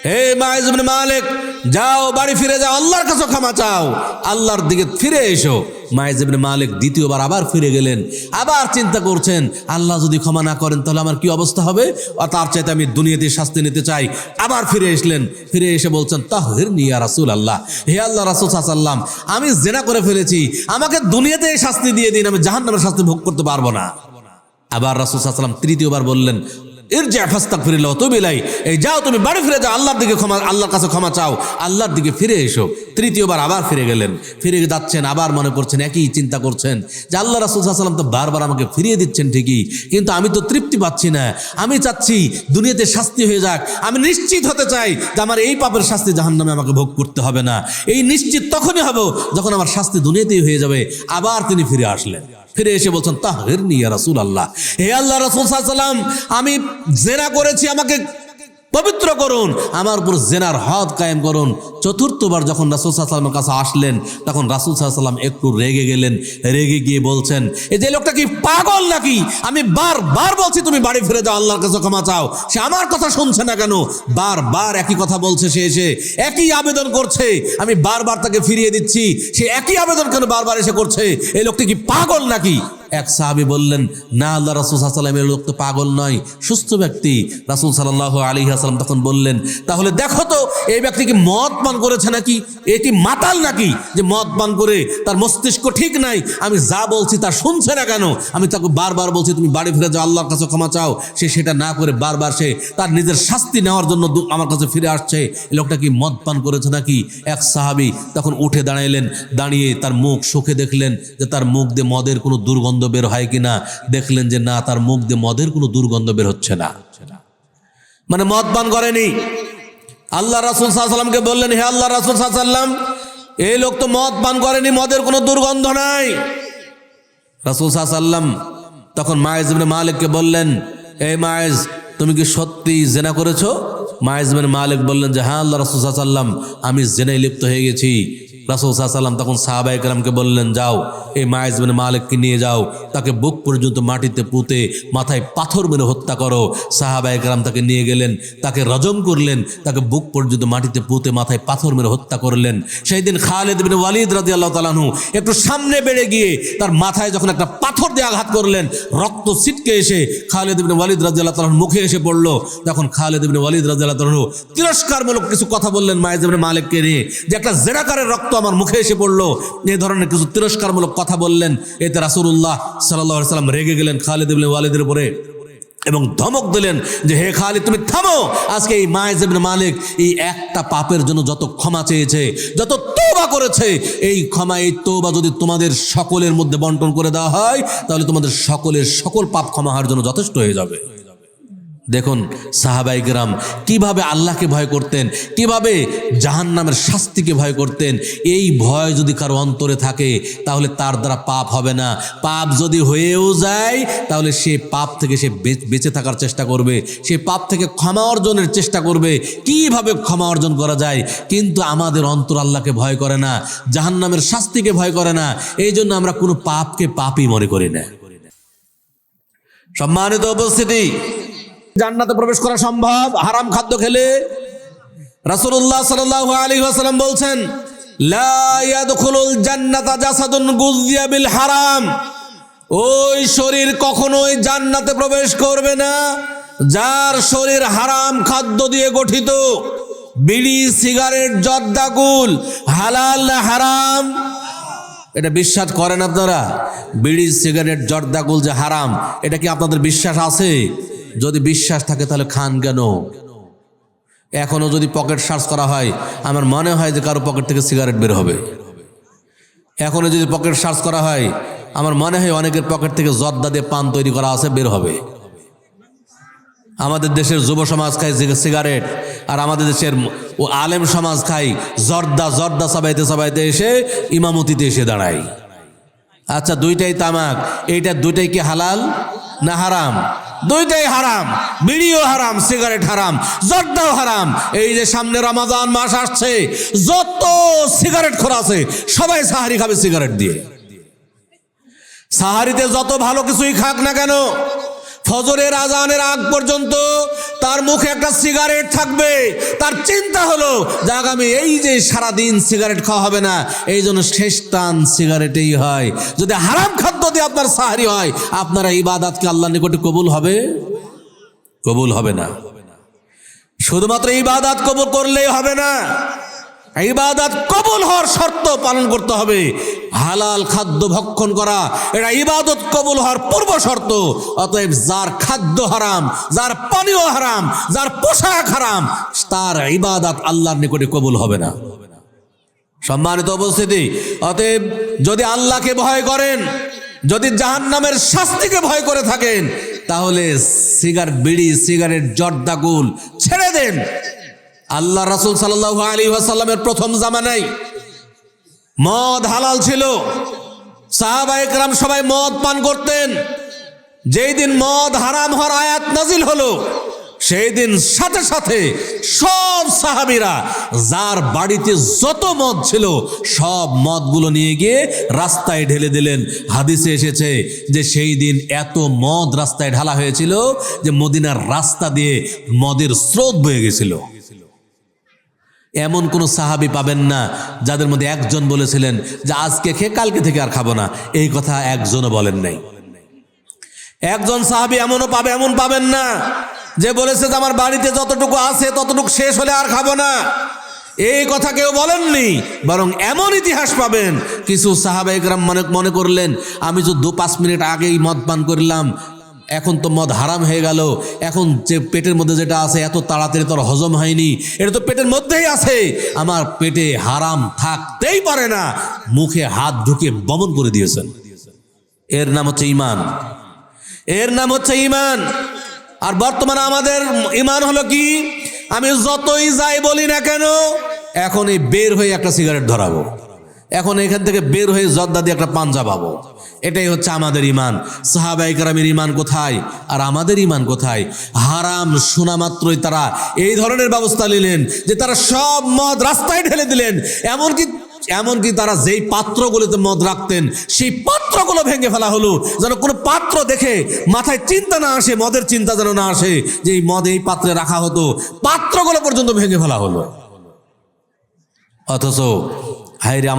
S1: হে মাইজ ইবনে মালিক, যাও বাড়ি ফিরে যাও, আল্লাহর কাছে ক্ষমা চাও, আল্লাহর দিকে ফিরে এসো। মাইজ ইবনে মালিক দ্বিতীয়বার আবার ফিরে গেলেন। আবার চিন্তা করছেন আল্লাহ যদি ক্ষমা না করেন তাহলে আমার কি অবস্থা হবে, আর তার চাইতে আমি দুনিয়াতে শাস্তি নিতে চাই। আবার ফিরে এসলেন, ফিরে এসে বলছেন তাহিরনি ইয়া রাসূলুল্লাহ, হে আল্লাহ রাসূল সাল্লাল্লাহু আলাইহি ওয়াসাল্লাম, আমি জিনা করে ফেলেছি, আমাকে দুনিয়াতে শাস্তি দিয়ে দিন, আমি জাহান্নামের শাস্তি ভোগ করতে পারবো না। আবার রাসূল সাল্লাল্লাহু আলাইহি ওয়াসাল্লাম তৃতীয়বার বললেন ইরজি ফাস্তাগফিরুল্লাহ ওয়া তুব ইলাইহি, এই যাও তুমি বাড়ি ফিরে যাও, আল্লাহর দিকে ক্ষমা, আল্লাহর কাছে ক্ষমা চাও, আল্লাহর দিকে ফিরে এসো। তৃতীয়বার আবার ফিরে গেলেন। ফিরে যাচ্ছেন, আবার মনে করছেন, একই চিন্তা করছেন যে আল্লাহ রাসূল সাল্লাল্লাহু আলাইহি ওয়াসাল্লাম তো বারবার আমাকে ফিরিয়ে দিচ্ছেন ঠিকই, কিন্তু আমি তো তৃপ্তি পাচ্ছি না, আমি চাচ্ছি দুনিয়াতে শাস্তি হয়ে যাক, আমি নিশ্চিত হতে চাই যে আমার এই পাপের শাস্তি জাহান্নামে আমাকে ভোগ করতে হবে না। এই নিশ্চিত তখনই হব যখন আমার শাস্তি দুনিয়াতেই হয়ে যাবে। আবার তিনি ফিরে আসলেন, ফিরে এসে বলছেন তাহিরনি ইয়া রাসূলুল্লাহ, হে আল্লাহ রাসূল সাল্লাল্লাহু আলাইহি ওয়াসাল্লাম, আমি জিনা করেছি, আমাকে পবিত্র করুন, আমার উপর জিনার হদ কায়েম করুন। চতুর্থবার যখন রাসূল সাল্লাল্লাহু আলাইহি ওয়াসাল্লামের কাছে আসলেন, তখন রাসূল সাল্লাল্লাহু আলাইহি ওয়াসাল্লাম একটু রেগে গেলেন। রেগে গিয়ে বলছেন, এই যে লোকটা কি পাগল নাকি, আমি বারবার বলছি তুমি বাড়ি ফিরে যাও, আল্লাহর কাছে ক্ষমা চাও, সে আমার কথা শুনছে না কেন, বারবার একই কথা বলছে, সে এসে একই আবেদন করছে, আমি বারবার তাকে ফিরিয়ে দিচ্ছি, সে একই আবেদন কেন বারবার এসে করছে, এই লোকটা কি পাগল নাকি? এক সাহাবী বললেন, না আল্লাহ রাসূল সাল্লাল্লাহু আলাইহি ওয়াসাল্লাম, এই লোক তো পাগল নয়, সুস্থ ব্যক্তি। রাসূল সাল্লাল্লাহু আলাইহি ওয়াসাল্লাম তখন বললেন, তাহলে দেখো তো এই ব্যক্তি কি মদ পান করেছে নাকি, এ কি মাতাল নাকি যে মদ পান করে তার মস্তিষ্ক ঠিক নাই, আমি যা বলছি তা শুনছে না কেন, আমি তাকে বারবার বলছি তুমি বাড়ি ফিরে যাও, আল্লাহর কাছে ক্ষমা চাও, সে সেটা না করে বারবার সে তার নিজের শাস্তি নেওয়ার জন্য আমার কাছে ফিরে আসছে, এই লোকটা কি মদ পান করেছে নাকি? এক সাহাবী তখন উঠে দাঁড়াইলেন, দাঁড়িয়ে তার মুখ চোখে দেখলেন যে তার মুখ দিয়ে মদের কোনো দুর্গন্ধ বের হয় কিনা, দেখলেন যে না, তার মুখ দিয়ে মদের কোনো দুর্গন্ধ বের হচ্ছে না, মানে মদ পান করেনি। আল্লাহ রাসূল সাল্লাল্লাহু আলাইহি ওয়াসাল্লামকে বললেন, হে আল্লাহ রাসূল সাল্লাল্লাহু আলাইহি ওয়াসাল্লাম, এই লোক তো মদ পান করেনি, মদের কোনো দুর্গন্ধ নাই। রাসূল সাল্লাল্লাহু আলাইহি ওয়াসাল্লাম তখন মাইজ ইবনে মালিককে বললেন, এই মাইজ, তুমি কি সত্যি জিনা করেছো? মাইজ ইবনে মালিক বললেন যে হ্যাঁ আল্লাহ রাসূল সাল্লাল্লাহু আলাইহি ওয়াসাল্লাম, আমি জিনায় লিপ্ত হয়ে গেছি। রাসূল সাল্লাল্লাহু আলাইহি ওয়াসাল্লাম তখন সাহাবায়ে কেরামকে বললেন, যাও এই মাইজ ইবনে মালিককে নিয়ে যাও, তাকে বুক পর্যন্ত মাটিতে পুঁতে মাথায় পাথর মেরে হত্যা করো। সাহাবায়ে কেরাম তাকে নিয়ে গেলেন, তাকে রজম করলেন, তাকে বুক পর্যন্ত মাটিতে পুঁতে মাথায় পাথর মেরে হত্যা করলেন। সেই দিন খালিদ ইবনে ওয়ালিদ রাদিয়াল্লাহু তাআলা আনহু একটু সামনে বেড়ে গিয়ে তার মাথায় যখন একটা পাথর দিয়ে আঘাত করলেন, রক্ত ছিটকে এসে খালিদ ইবনে ওয়ালিদ রাদিয়াল্লাহু তাআলার মুখে এসে পড়লো। তখন খালিদ ইবনে ওয়ালিদ রাদিয়াল্লাহু তাআলা তিরস্কারমূলক কিছু কথা বললেন মাইজ ইবনে মালিককে নিয়ে, যে একটা জিনাকারের রক্ত আমার মুখে এসে পড়লো, এই ধরনের কিছু তিরস্কারমূলক কথা বললেন। এতে রাসূলুল্লাহ সাল্লাল্লাহু আলাইহি ওয়াসাল্লাম রেগে গেলেন খালিদ ইবনে ওয়ালিদের উপরে এবং ধমক দিলেন যে হে খালিদ, তুমি থামো। আজকে এই মাইজ ইবনে মালিক এই একটা পাপের জন্য যত ক্ষমা চেয়েছে, যত তওবা করেছে, এই ক্ষমা, এই তওবা যদি তোমাদের সকলের মধ্যে বন্টন করে দেওয়া হয়, তাহলে তোমাদের সকলের সকল পাপ ক্ষমা হওয়ার জন্য যথেষ্ট হয়ে যাবে। দেখুন সাহাবায়ে কেরাম কিভাবে আল্লাহকে ভয় করতেন, কিভাবে জাহান্নামের শাস্তিকে ভয় করতেন। এই ভয় যদি কারো অন্তরে থাকে তাহলে তার দ্বারা পাপ হবে না। পাপ যদি হয়েও যায় তাহলে সে পাপ থেকে সে বেঁচে থাকার চেষ্টা করবে, সে পাপ থেকে ক্ষমা অর্জনের চেষ্টা করবে, কিভাবে ক্ষমা অর্জন করা যায়। কিন্তু আমাদের অন্তর আল্লাহকে ভয় করে না, জাহান্নামের শাস্তিকে ভয় করে না। এই জন্য আমরা কোনো পাপকে পাপই মনে করি না। সম্মানিত উপস্থিতি, জান্নাতে প্রবেশ করা সম্ভব হারাম খাদ্য খেলে? রাসূলুল্লাহ সাল্লাল্লাহু আলাইহি ওয়াসাল্লাম বলছেন, লা ইয়াদখুলুল জান্নাতা জাসাদুন গুযিয়া বিল হারাম। ওই শরীর কখনোই জান্নাতে প্রবেশ করবে না যার শরীর হারাম খাদ্য দিয়ে গঠিত। বিড়ি, সিগারেট, জর্দাকুল হালাল না হারাম? এটা বিশ্বাস করেন আপনারা? বিড়ি, সিগারেট, জর্দাকুল যে হারাম, এটা কি আপনাদের বিশ্বাস আছে? যদি বিশ্বাস থাকে তাহলে খান কেন? এখনো যদি পকেট সার্চ করা হয়, আমার মনে হয় যে কারো পকেট থেকে সিগারেট বের হবে। এখনো যদি পকেট সার্চ করা হয়, আমার মনে হয় অনেকের পকেট থেকে জর্দা দিয়ে পান তৈরি করা আছে, বের হবে। আমাদের দেশের যুব সমাজ খায় সিগারেট, আর আমাদের দেশের ও আলেম সমাজ খায় জর্দা চাবাইতে চাবাইতে এসে ইমামতিতে এসে দাঁড়ায়। আচ্ছা, দুইটাই তামাক, এইটা দুইটাই কি হালাল না হারাম? দুইটাই হারাম। বিড়িও হারাম, সিগারেট হারাম, জর্দাও হারাম। এই যে সামনে রমাদান মাস আসছে, যত সিগারেট খোর আছে সবাই সাহারি খাবে সিগারেট দিয়ে। সাহারিতে যত ভালো কিছুই খাক না কেন, ফজরের আজানের আগ পর্যন্ত তার মুখে একটা সিগারেট থাকবে। তার চিন্তা হলো যে আগামী এই যে সারাদিন সিগারেট খাওয়া হবে না, এই জন্য শেষ টান সিগারেটেই হয়। যদি হারাম খাদ্য দিয়ে আপনার সাহারি হয়, আপনার ইবাদতকে আল্লাহর নিকটে কবুল হবে? কবুল হবে না। শুধুমাত্র ইবাদত কবুল করলেই হবে না, ইবাদত কবুল হওয়ার শর্ত পালন করতে হবে। হালাল খাদ্য ভক্ষণ করা এটা ইবাদত কবুল হওয়ার পূর্ব শর্ত। অতএব যার খাদ্য হারাম, যার পানীয় হারাম, যার পোশাক হারাম, তার ইবাদত আল্লাহর নিকটে কবুল হবে না। সম্মানিত উপস্থিতি, অতএব যদি আল্লাহকে ভয় করেন, যদি জাহান্নামের শাস্তিকে ভয় করে থাকেন, তাহলে বিড়ি, সিগারেট, জর্দাকুল ছেড়ে দেন। আল্লাহ রাসূল সাল্লাল্লাহু আলাইহি ওয়াসাল্লামের প্রথম জামানায় মদ হালাল ছিল। সাহাবায়ে কেরাম সবাই মদ পান করতেন। যেই দিন মদ হারাম হওয়ার আয়াত নাজিল হলো, সেই দিন সাথে সাথে সব সাহাবীরা যার বাড়িতে যত মদ ছিল সব মদগুলো নিয়ে গিয়ে রাস্তায় ঢেলে দিলেন। হাদিসে এসেছে যে সেই দিন এত মদ রাস্তায় ঢালা হয়েছিল যে মদিনার রাস্তা দিয়ে মদের স্রোত বয়ে গেছিল। এমন কোন সাহাবী পাবেন না যাদের মধ্যে একজন বলেছিলেন যে আজকে খেয়ে কালকে থেকে আর খাবো না। এই কথা একজনও বলেন নাই। একজন সাহাবী এমন পাবেন না যে বলেছে যে আমার বাড়িতে যতটুকু আছে ততটুকু শেষ হলে আর খাবো না। এই কথা কেউ বলেননি। বরং এমন ইতিহাস পাবেন, কিছু সাহাবায়ে কেরাম মনে করলেন আমি তো 2-5 মিনিট আগেই মদ পান করলাম, এখন তো মদ হারাম হয়ে গেল, এখন যে পেটের মধ্যে যেটা আছে এত তাড়াতাড়ি তোর হজম হয়নি, এটা তো পেটের মধ্যেই আছে, আমার পেটে হারাম থাকতেই পারে না। মুখে হাত ঢুকে বমন করে দিয়েছেন। এর নাম হচ্ছে ঈমান, এর নাম হচ্ছে ঈমান। আর বর্তমানে আমাদের ঈমান হলো কি, আমি যতই যাই বলি না কেন এখন এই বের হয়ে একটা সিগারেট ধরাবো, এখন এখান থেকে বের হয়ে জর্দা দিয়ে একটা পাঞ্জা পাবো। এটাই হচ্ছে আমাদের ঈমান। সাহাবায়ে কেরামের ঈমান কোথায় আর আমাদের ঈমান কোথায়? হারাম শোনা মাত্রই তারা এই ধরনের ব্যবস্থা নিলেন যে তারা সব মদ রাস্তায় ঢেলে দিলেন। এমনকি তারা যেই পাত্রগুলোতে মদ রাখতেন সেই পাত্রগুলো ভেঙে ফেলা হলো, যেন কোনো পাত্র দেখে মাথায় চিন্তা না আসে, মদের চিন্তা যেন না আসে যে এই মদ এই পাত্রে রাখা হতো। পাত্রগুলো পর্যন্ত ভেঙে ফেলা হলো। অথচ হায়রে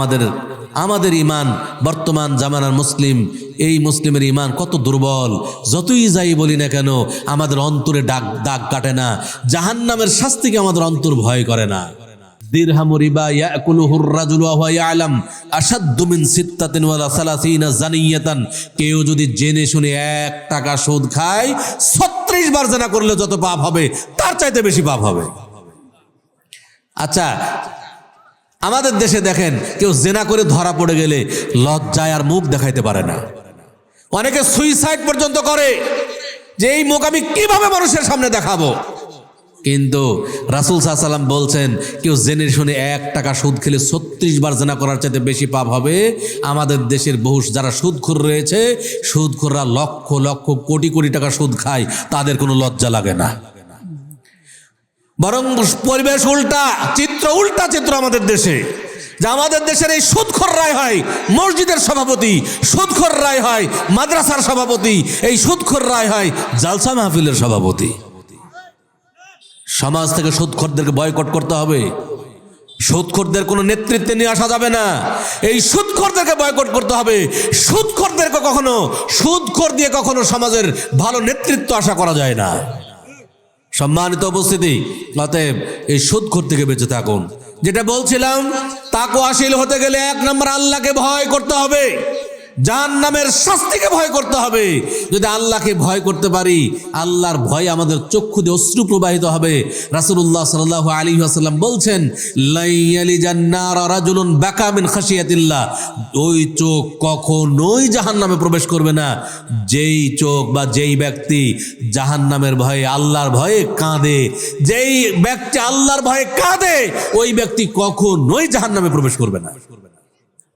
S1: আমাদের ঈমান, বর্তমান জামানার মুসলিম, এই মুসলিমের ঈমান কত দুর্বল। যতই যাই বলি না কেন আমাদের অন্তরে দাগ কাটে না, জাহান্নামের শাস্তিকে আমাদের অন্তর ভয় করে না। দিরহামু রিবা ইয়াকুলুহুর রাজুলু ওয়া হুয়া ইয়ালাম আশাদ্দু মিন সিত্তাতিন ওয়া সালাসিনা জানিয়াতান। কেউ যদি জেনে শুনে 1 টাকা সুদ খায়, 36 বার জেনা করলে যত পাপ হবে তার চাইতে বেশি পাপ হবে। আচ্ছা, আমাদের দেশে দেখেন কেউ জেনা করে ধরা পড়ে গেলে লজ্জায় আর মুখ দেখাইতে পারে না। অনেকে সুইসাইড পর্যন্ত করে। যে এই মুখ আমি কিভাবে মানুষের সামনে দেখাবো। কিন্তু রাসূল সাল্লাল্লাহু আলাইহি ওয়াসাল্লাম বলছেন, কেউ জেনে শুনে 1 টাকা সুদ খেলে 36 বার জিনা করার চাইতে বেশি পাপ হবে। আমাদের দেশের বহু যারা সুদখোর রয়েছে, সুদখোররা লক্ষ লক্ষ কোটি কোটি টাকা সুদ খায়, তাদের কোনো লজ্জা লাগে না। বরং পরিবেশ উল্টা, উল্টা চিত্র আমাদের দেশে। যে আমাদের দেশের এই সুদখোররাই হয় মসজিদের সভাপতি, সুদখোররাই হয় মাদ্রাসার সভাপতি, এই সুদখোররাই হয় জালসা মাহফিলের সভাপতি। সমাজ থেকে সুদখোরদেরকে বয়কট করতে হবে। সুদখোরদের কোনো নেতৃত্বে নিয়ে আসা যাবে না। এই সুদখোরদেরকে বয়কট করতে হবে। সুদখোরদেরকে কখনো সুদখোর দিয়ে কখনো সমাজের ভালো নেতৃত্ব আশা করা যায় না। সম্মানিত উপস্থিতি, অতএব এই সুদখোর থেকে বেঁচে থাকুন। যেটা বলছিলাম, তাকওয়াশীল হতে গেলে 1 নম্বর আল্লাহকে ভয় করতে হবে, জাহান্নামের শাস্তিকে ভয় করতে হবে। যদি আল্লাহকে ভয় করতে পারি, আল্লাহর ভয় আমাদের চক্ষু দিয়ে অশ্রু প্রবাহিত হবে। রাসূলুল্লাহ সাল্লাল্লাহু আলাইহি ওয়াসাল্লাম বলছেন, লা ইয়ালিজান নারা রাজুলুন বাকা মিন খাশিয়াতিল্লাহ, ওই চোখ কখনোই জাহান্নামে প্রবেশ করবে না যেই চোখ বা যেই ব্যক্তি জাহান্নামের ভয়ে, আল্লাহর ভয়ে কাঁদে। যেই ব্যক্তি আল্লাহর ভয়ে কাঁদে, ওই ব্যক্তি কখনোই জাহান্নামে প্রবেশ করবে না।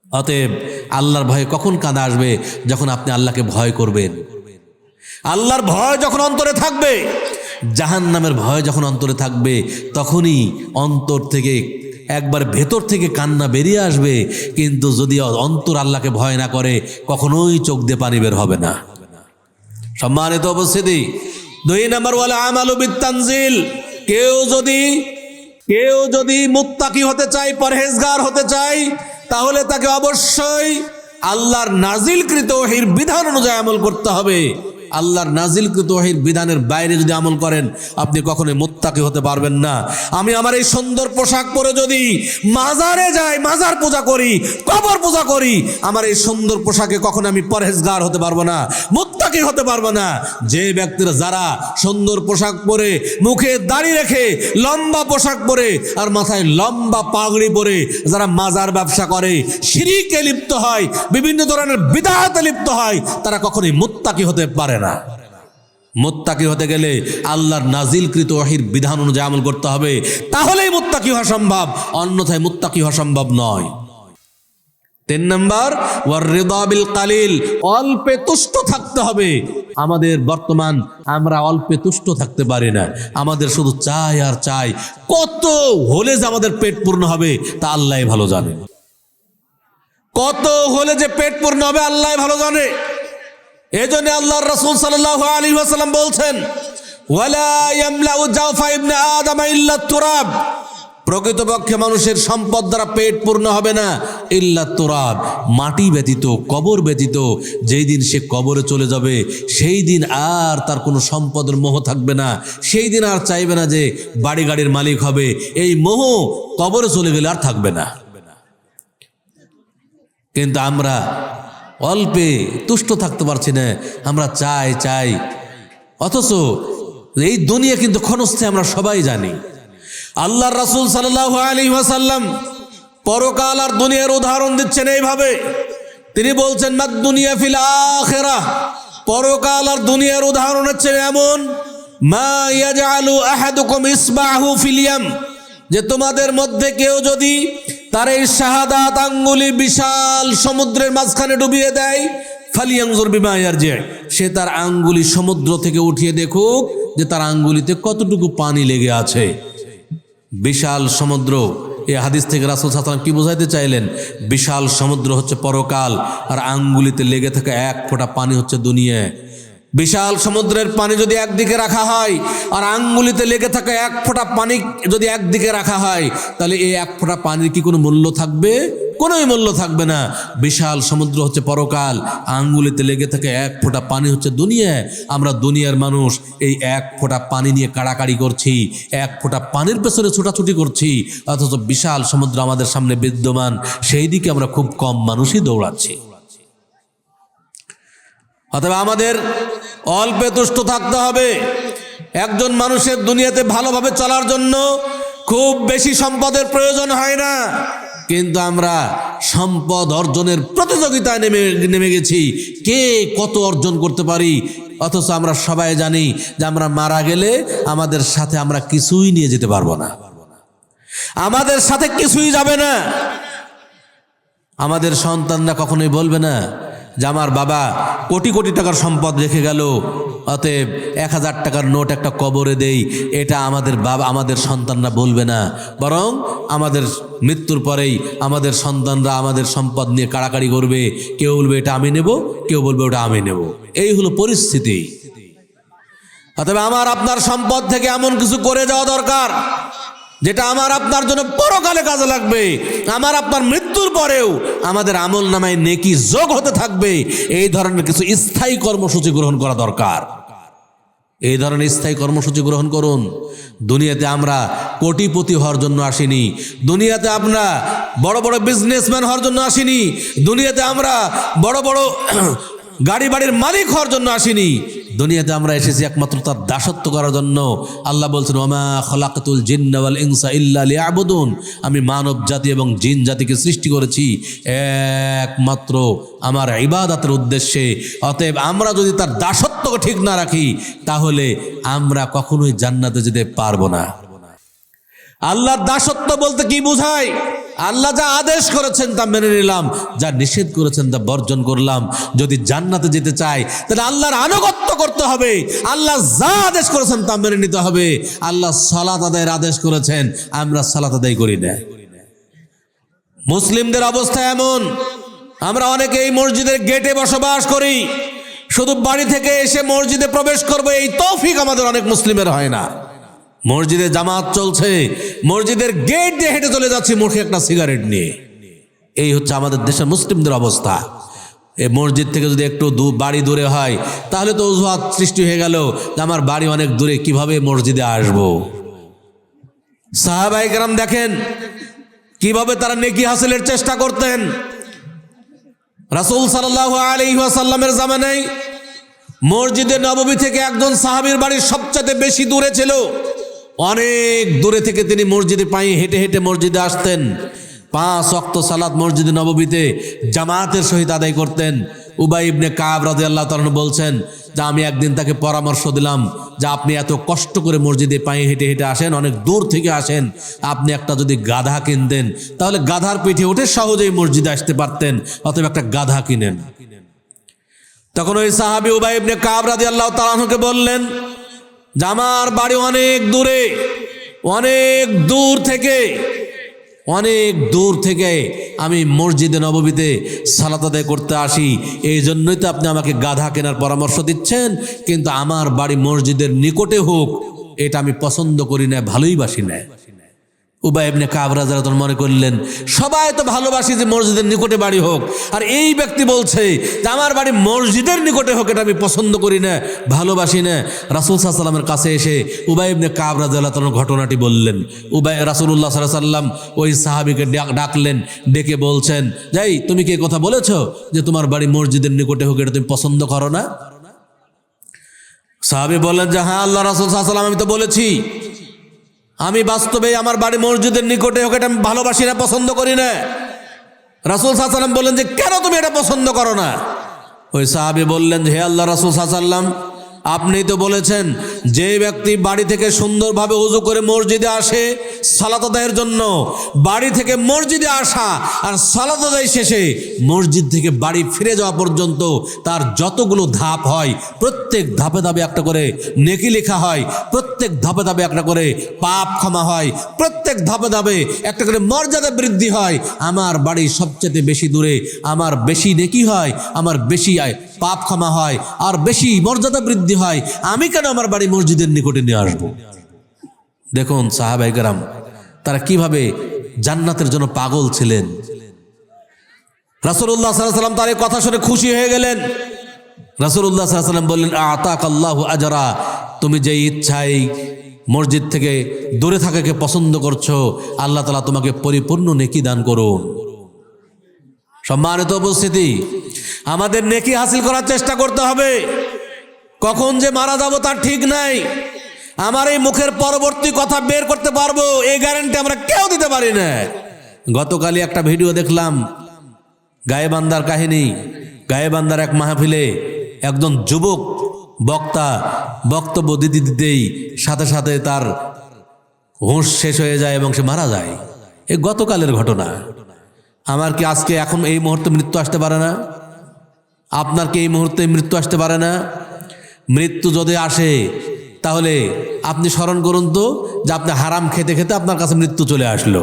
S1: অতএব আল্লাহর ভয়ে কখন কাঁদা আসবে? যখন আপনি আল্লাহকে ভয় করবেন। আল্লাহর ভয় যখন অন্তরে থাকবে, জাহান্নামের ভয় যখন অন্তরে থাকবে, তখনই অন্তর থেকে একবার ভেতর থেকে কান্না বেরিয়ে আসবে। কিন্তু যদি অন্তর আল্লাহকে ভয় না করে, কখনোই চোখ দিয়ে পানি বের হবে না। সম্মানিত উপস্থিতি, 2 নম্বর ওয়ালা আমালু বিতানজিল। কেউ যদি মুত্তাকি হতে চায়, পরহেজগার হতে চায়, তাহলে তাকে অবশ্যই আল্লাহর নাজিলকৃত ওহীর বিধান অনুযায়ী আমল করতে হবে। আল্লাহর নাজিলকৃত ওহীর বিধানের বাইরে যদি আমল করেন, আপনি কখনোই মুত্তাকি হতে পারবেন না। আমি আমার এই সুন্দর পোশাক পরে যদি মাজারে যাই, মাজার পূজা করি, কবর পূজা করি, আমার এই সুন্দর পোশাকে কখনো আমি পরহেজগার হতে পারবো না, মুত্তাকি হতে পারবো না। যে ব্যক্তিরা যারা সুন্দর পোশাক পরে, মুখে দাড়ি রেখে, লম্বা পোশাক পরে আর মাথায় লম্বা পাগড়ি পরে যারা মাজার ব্যবসা করে, শিরকে লিপ্ত হয়, বিভিন্ন ধরনের বিদআতে লিপ্ত হয়, তারা কখনোই মুত্তাকি হতে পারে না। মুত্তাকি হতে গেলে আল্লাহর নাজিলকৃত ওহীর বিধান অনুযায়ী আমল করতে হবে, তাহলেই মুত্তাকি হওয়া সম্ভব, অন্যথায় মুত্তাকি হওয়া সম্ভব নয়। 3 নম্বর ওয়ার রিদা বিল কালিল, অল্পে তুষ্ট থাকতে হবে। আমাদের বর্তমান আমরা অল্পে তুষ্ট থাকতে পারি না। আমাদের শুধু চাই আর চাই। কত হলে যে আমাদের পেট পূর্ণ হবে তা আল্লাহই ভালো জানে। কত হলে যে পেট পূর্ণ হবে আল্লাহই ভালো জানে। এজন্য আল্লাহর রাসূল সাল্লাল্লাহু আলাইহি ওয়াসাল্লাম বলছেন, ওয়ালা ইয়ামলাউ জাওফা ইবনে আদম ইল্লা তুরাব, প্রকৃতপক্ষে মানুষের সম্পদ দ্বারা পেট পূর্ণ হবে না ইল্লা তুরাব, মাটি ব্যতীত, কবর ব্যতীত। যেই দিন সে কবরে চলে যাবে, সেই দিন আর তার কোনো সম্পদের মোহ থাকবে না। সেই দিন আর চাইবে না যে বাড়ি গাড়ির মালিক হবে। এই মোহ কবরে চলে গেলে আর থাকবে না। কিন্তু আমরা অল্পে তুষ্ট থাকতে পারছি না। আমরা চাই, অথচ এই দুনিয়া কিন্তু ক্ষণস্থায়ী, আমরা সবাই জানি। আল্লাহর রাসূল সাল্লাল্লাহু আলাইহি ওয়াসাল্লাম পরকাল আর দুনিয়ার উদাহরণ দিচ্ছেন এইভাবে। তিনি বলছেন, মাদ দুনিয়া ফিল আখিরাহ, পরকাল আর দুনিয়ার উদাহরণ হচ্ছে এমন, মা ইয়াজআলু আহাদুকুম ইসবাহু ফিল ইয়াম, যে তোমাদের মধ্যে কেউ যদি তার এই শাহাদাত আঙ্গুলি বিশাল সমুদ্রের মাঝখানে ডুবিয়ে দেয়, ফালিয়ানজুর বিমা ইয়ারজি, সে তার আঙ্গুলি সমুদ্র থেকে উঠিয়ে দেখুক যে তার আঙ্গুলিতে কতটুকু পানি লেগে আছে। বিশাল সমুদ্র, এই হাদিস থেকে রাসূল সাল্লাল্লাহু আলাইহি ওয়াসাল্লাম কি বোঝাইতে চাইলেন? বিশাল সমুদ্র হচ্ছে পরকাল, আর আঙ্গুলিতে লেগে থাকা 1 ফোঁটা পানি হচ্ছে দুনিয়া। বিশাল সমুদ্রের পানি যদি একদিকে রাখা হয়, আর আঙ্গুলিতে লেগে থাকা 1 ফোঁটা পানি যদি একদিকে রাখা হয়, তাহলে এই 1 ফোঁটা পানির কি কোনো মূল্য থাকবে? কোনোই মূল্য থাকবে না। বিশাল সমুদ্র হচ্ছে পরকাল, আঙ্গুলিতে লেগে থাকে 1 ফোঁটা পানি হচ্ছে দুনিয়া। আমরা দুনিয়ার মানুষ এই 1 ফোঁটা পানি নিয়ে কাড়াকাড়ি করছি, 1 ফোঁটা পানির পেছনে ছোটাছুটি করছি, অথচ বিশাল সমুদ্র আমাদের সামনে বিদ্যমান, সেই দিকে আমরা খুব কম মানুষই দৌড়াচ্ছি। অথবা আমাদের অল্পে তুষ্ট থাকতে হবে। একজন মানুষের দুনিয়াতে ভালোভাবে চলার জন্য খুব বেশি সম্পদের প্রয়োজন হয় না, কিন্তু আমরা সম্পদ অর্জনের প্রতিযোগিতায় নেমে গেছি, কে কত অর্জন করতে পারি। অথচ আমরা সবাই জানি যে আমরা মারা গেলে আমাদের সাথে আমরা কিছুই নিয়ে যেতে পারবো না, আমাদের সাথে কিছুই যাবে না। আমাদের সন্তানরা কখনোই বলবে না যে আমার বাবা কোটি কোটি টাকার সম্পদ রেখে গেল, অতএব 1000 টাকার নোট একটা কবরে দেই, এটা আমাদের বাবা আমাদের সন্তানরা বলবে না। বরং আমাদের মৃত্যুর পরেই আমাদের সন্তানরা আমাদের সম্পদ নিয়ে কাড়াকাড়ি করবে। কেউ বলবে এটা আমি নেব, কেউ বলবে ওটা আমি নেব। এই হলো পরিস্থিতি। অতএব আমার আপনার সম্পদ থেকে এমন কিছু করে যাওয়া দরকার যেটা আমার আপনার জন্য পরকালে কাজে লাগবে, আমার আপনার মৃত্যুর পরেও আমাদের আমল নামায় নেকি যোগ হতে থাকবে। এই ধরনের কিছু স্থায়ী কর্মসূচি গ্রহণ করা দরকার। এই ধরনের স্থায়ী কর্মসূচি গ্রহণ করুন। দুনিয়াতে আমরা কোটিপতি হওয়ার জন্য আসিনি, দুনিয়াতে আমরা বড় বড় বিজনেসম্যান হওয়ার জন্য আসিনি, দুনিয়াতে আমরা বড় বড় গাড়ি বাড়ির মালিক হওয়ার জন্য আসিনি। দুনিয়াতে আমরা এসেছি একমাত্র তার দাসত্ব করার জন্য। আল্লাহ বলছেন, ওমা খলাকাতুল জিন্না ওয়াল ইনসা ইল্লা লিয়াবুদুন, আমি মানব জাতি এবং জিন জাতিকে সৃষ্টি করেছি একমাত্র আমার ইবাদতের উদ্দেশ্যে। অতএব আমরা যদি তার দাসত্বকে ঠিক না রাখি তাহলে আমরা কখনোই জান্নাতে যেতে পারবো না। আল্লাহর দাসত্ব বলতে কি বোঝায়? আল্লাহ যা আদেশ করেছেন তা মেনে নিলাম, যা নিষেধ করেছেন তা বর্জন করলাম। যদি জান্নাতে যেতে চাই তাহলে আল্লাহর আনুগত্য করতে হবে, আল্লাহ যা আদেশ করেছেন তা মেনে নিতে হবে। আল্লাহ সালাত আদায়ের আদেশ করেছেন, আমরা সালাত আদায় করি না। মুসলিমদের অবস্থা এমন, আমরা অনেকে এই মসজিদের গেটে বসবাস করি, শুধু বাড়ি থেকে এসে মসজিদে প্রবেশ করবো এই তৌফিক আমাদের অনেক মুসলিমের হয় না। মসজিদে জামাত চলছে, মসজিদের গেট দিয়ে হেঁটে চলে যাচ্ছি মুখে একটা সিগারেট নিয়ে। এই হচ্ছে আমাদের দেশের মুসলিমদের অবস্থা। এই মসজিদ থেকে যদি একটু বাড়ি দূরে হয় তাহলে তো অজুহাত সৃষ্টি হয়ে গেল যে আমার বাড়ি অনেক দূরে, কিভাবে মসজিদে আসবো। সাহাবায়ে কেরাম দেখেন কিভাবে তারা নেকি হাসিলের চেষ্টা করতেন। রাসূল সাল্লাল্লাহু আলাইহি ওয়াসাল্লামের জামানায় মসজিদে নববী থেকে একজন সাহাবীর বাড়ি সবচেয়ে বেশি দূরে ছিল। অনেক দূরে থেকে তিনি মসজিদে পায়ে হেঁটে হেঁটে মসজিদে আসতেন। 5 ওয়াক্ত সালাত মসজিদে নববীতে জামাতের সহিত আদায় করতেন। উবাই ইবনে কাব রাদিয়াল্লাহু তাআলা বলছেন যে আমি একদিন তাকে পরামর্শ দিলাম যে আপনি এত কষ্ট করে মসজিদে পায়ে হেঁটে হেঁটে আসেন, অনেক দূর থেকে আসেন, আপনি একটা যদি গাধা কিনতেন তাহলে গাধার পিঠে উঠে সহজেই মসজিদে আসতে পারতেন, অতএব একটা গাধা কিনেন। তখন ওই সাহাবী উবাই ইবনে কাব রাদিয়াল্লাহু তাআলা আনহুকে বললেন যে আমার বাড়ি অনেক দূরে, অনেক দূর থেকে আমি মসজিদে নববীতে সালাত আদায় করতে আসি, এই জন্যই তো আপনি আমাকে গাধা কেনার পরামর্শ দিচ্ছেন। কিন্তু আমার বাড়ি মসজিদের নিকটে হোক এটা আমি পছন্দ করি না, ভালোই বাসি না। উবাই ইবনে কাব রাদিয়াল্লাহু তাআলা মনে করলেন সবাই তো ভালোবাসি যে মসজিদের নিকটে বাড়ি হোক, আর এই ব্যক্তি বলছে যে আমার বাড়ি মসজিদের নিকটে হোক এটা আমি পছন্দ করি না, ভালোবাসি না। রাসূল সাল্লাল্লাহু আলাইহি ওয়াসাল্লামের কাছে এসে উবাই ইবনে কাব রাদিয়াল্লাহু তাআলা ঘটনাটি বললেন। রাসূলুল্লাহ সাল্লাল্লাহু আলাইহি ওয়াসাল্লাম ওই সাহাবীকে ডাকলেন, ডেকে বলছেন, যাই তুমি কি কথা বলেছো যে তোমার বাড়ি মসজিদের নিকটে হোক এটা তুমি পছন্দ করো না? সাহাবী বললেন যে হ্যাঁ আল্লাহ রাসূল সাল্লাল্লাহু আলাইহি ওয়াসাল্লাম আমি তো বলেছি, আমি বাস্তবে আমার বাড়ি মসজিদের নিকটে হোক এটা আমি ভালোবাসি না, পছন্দ করি না। রাসূল সাল্লাল্লাহু আলাইহি ওয়াসাল্লাম বললেন যে কেন তুমি এটা পছন্দ করো না? ওই সাহাবী বললেন যে হে আল্লাহ রাসূল সাল্লাল্লাহু আলাইহি ওয়াসাল্লাম আপনি তো বলেছেন যে ব্যক্তি বাড়ি থেকে সুন্দরভাবে ওযু করে মসজিদে আসে সালাত আদায়ের জন্য, বাড়ি থেকে মসজিদে আসা আর সালাত আদায় শেষে মসজিদ থেকে বাড়ি ফিরে যাওয়া পর্যন্ত তার যতগুলো ধাপ হয় প্রত্যেক ধাপে ধাপে একটা করে নেকি লেখা হয়, প্রত্যেক ধাপে ধাপে একটা করে পাপ ক্ষমা হয়, প্রত্যেক ধাপে ধাপে একটা করে মর্যাদা বৃদ্ধি হয়। আমার বাড়ি সবচেয়ে বেশি দূরে, আমার বেশি নেকি হয়, আমার বেশি পাপ ক্ষমা হয় আর বেশি মর্যাদা বৃদ্ধি হয়, আমি কেন আমার বাড়ি মসজিদের নিকটে নিয়ে আসবো? দেখুন সাহাবায়ে কেরাম তারা কিভাবে জান্নাতের জন্য পাগল ছিলেন। রাসূলুল্লাহ সাল্লাল্লাহু আলাইহি ওয়াসাল্লাম তার এই কথা শুনে খুশি হয়ে গেলেন। রাসূলুল্লাহ সাল্লাল্লাহু আলাইহি ওয়াসাল্লাম বললেন আতাকাল্লাহু আজরা, তুমি যে ইচ্ছায় মসজিদ থেকে দূরে থাকাকে পছন্দ করছো আল্লাহ তাআলা তোমাকে পরিপূর্ণ নেকি দান করুন। সম্মানিত উপস্থিতি, আমাদের নেকি হাসিল করার চেষ্টা করতে হবে। কখন যে মারা যাব তার ঠিক নাই। আমার এই মুখের পরবর্তী কথা বের করতে পারবো এই গ্যারান্টি আমরা কেউ দিতে পারি না। গতকালই একটা ভিডিও দেখলাম, গায়েবান্দার কাহিনী। গায়েবান্দার এক মাহফিলে একজন যুবক বক্তা বক্তব্য দিতে দিতেই সাথে সাথে তার হুঁশ শেষ হয়ে যায় এবং সে মারা যায়। এই গতকালের ঘটনা। আমার কি আজকে এখন এই মুহূর্তে মৃত্যু আসতে পারে না? আপনার কি এই মুহূর্তে মৃত্যু আসতে পারে না? মৃত্যু যদি আসে তাহলে আপনি স্মরণ করুন তো যে আপনি হারাম খেতে খেতে আপনার কাছে মৃত্যু চলে আসলো।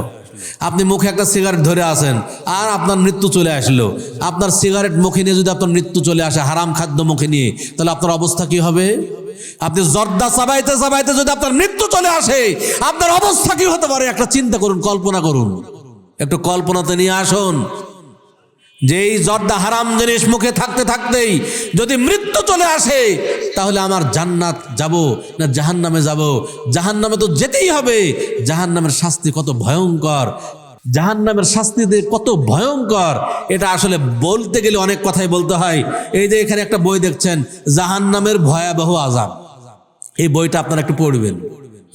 S1: আপনি মুখে একটা সিগারেট ধরে আছেন আর আপনার মৃত্যু চলে আসলো। আপনার সিগারেট মুখে নিয়ে যদি আপনার মৃত্যু চলে আসে, হারাম খাদ্য মুখে নিয়ে, তাহলে আপনার অবস্থা কি হবে? আপনি জর্দা চাবাইতে চাবাইতে যদি আপনার মৃত্যু চলে আসে, আপনার অবস্থা কি হতে পারে? একটা চিন্তা করুন, কল্পনা করুন, একটু কল্পনাতে নিয়ে আসুন। যেই জর্দা হারাম জিনিস মুখে থাকতে থাকতেই যদি মৃত্যু চলে আসে, তাহলে আমার জান্নাত যাব না জাহান্নামে যাব? জাহান্নামে তো যেতেই হবে। জাহান্নামের শাস্তি কত ভয়ঙ্কর, জাহান্নামের শাস্তি কত ভয়ঙ্কর, এটা আসলে বলতে গেলে অনেক কথাই বলতে হয়। এই যে এখানে একটা বই দেখছেন, জাহান্নামের ভয়াবহ আযাব, এই বইটা আপনারা একটু পড়বেন।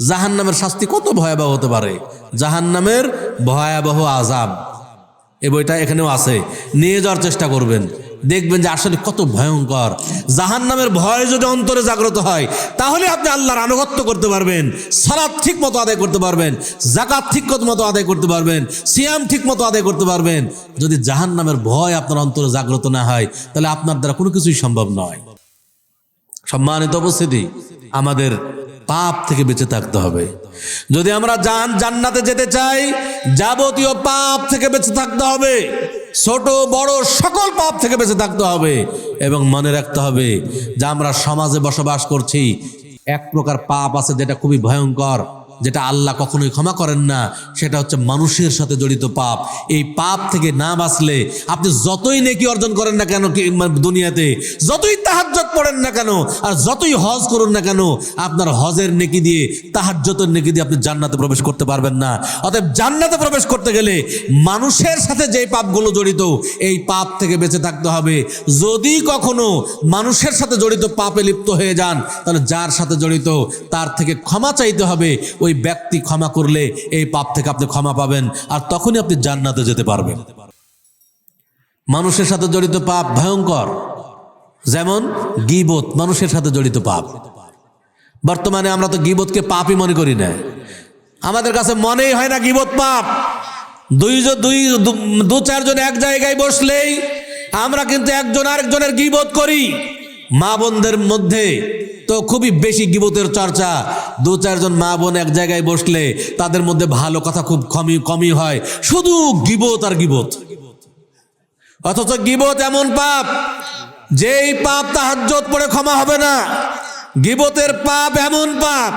S1: জাহান্নামের শাস্তি কত ভয়াবহ হতে পারে, জাহান্নামের ভয়াবহ আযাব, এই বইটা এখানেও আছে, নিয়ে যাওয়ার চেষ্টা করবেন। দেখবেন যে আসলে কত ভয়ঙ্কর। জাহান্নামের ভয় যদি অন্তরে জাগ্রত হয়, তাহলে আপনি আল্লাহর আনুগত্য করতে পারবেন, সালাত ঠিক মতো আদায় করতে পারবেন, যাকাত ঠিক মতো আদায় করতে পারবেন, সিয়াম ঠিক মতো আদায় করতে পারবেন। যদি জাহান্নামের ভয় আপনার অন্তরে জাগ্রত না হয়, তাহলে আপনার দ্বারা কোনো কিছুই সম্ভব নয়। সম্মানিত উপস্থিতি, আমাদের পাপ থেকে বেঁচে থাকতে হবে। যদি আমরা জান্নাতে যেতে চাই, যাবতীয় পাপ থেকে বেঁচে থাকতে হবে, ছোট বড় সকল পাপ থেকে বেঁচে থাকতে হবে। এবং মনে রাখতে হবে যে আমরা সমাজে বসবাস করছি, এক প্রকার পাপ আছে যেটা খুবই ভয়ঙ্কর, যেটা আল্লাহ কখনোই ক্ষমা করেন না, সেটা হচ্ছে মানুষের সাথে জড়িত পাপ। এই পাপ থেকে না বাঁচলে আপনি যতই নেকি অর্জন করেন না কেন দুনিয়াতে, যতই তাহাজ্জুদ পড়েন না কেন, আর যতই হজ করুন না কেন, আপনার হজের নেকি দিয়ে, তাহাজ্জুদের নেকি দিয়ে আপনি জান্নাতে প্রবেশ করতে পারবেন না। অতএব জান্নাতে প্রবেশ করতে গেলে মানুষের সাথে যে পাপগুলো জড়িত, এই পাপ থেকে বেঁচে থাকতে হবে। যদি কখনো মানুষের সাথে জড়িত পাপে লিপ্ত হয়ে যান, তাহলে যার সাথে জড়িত তার থেকে ক্ষমা চাইতে হবে। ওই ব্যক্তি ক্ষমা করলে এই পাপ থেকে আপনি ক্ষমা পাবেন, আর তখনই আপনি জান্নাতে যেতে পারবেন। মানুষের সাথে জড়িত পাপ ভয়ঙ্কর, যেমন গীবত মানুষের সাথে জড়িত পাপ। বর্তমানে আমরা তো গীবতকে পাপই মনে করি না, আমাদের কাছে মনেই হয় না গীবত পাপ। দু চারজন এক জায়গায় বসলেই আমরা কিন্তু একজন আরেকজনের গীবত করি। মা বোনদের মধ্যে তো খুবই বেশি গীবতের চর্চা। দু চারজন মা বোন এক জায়গায় বসলে তাদের মধ্যে ভালো কথা খুব কমই হয়, শুধু গীবত আর গীবত। অথচ গীবত এমন পাপ, যেই পাপ তাহাজ্জুদ পড়ে ক্ষমা হবে না। গীবতের পাপ এমন পাপ,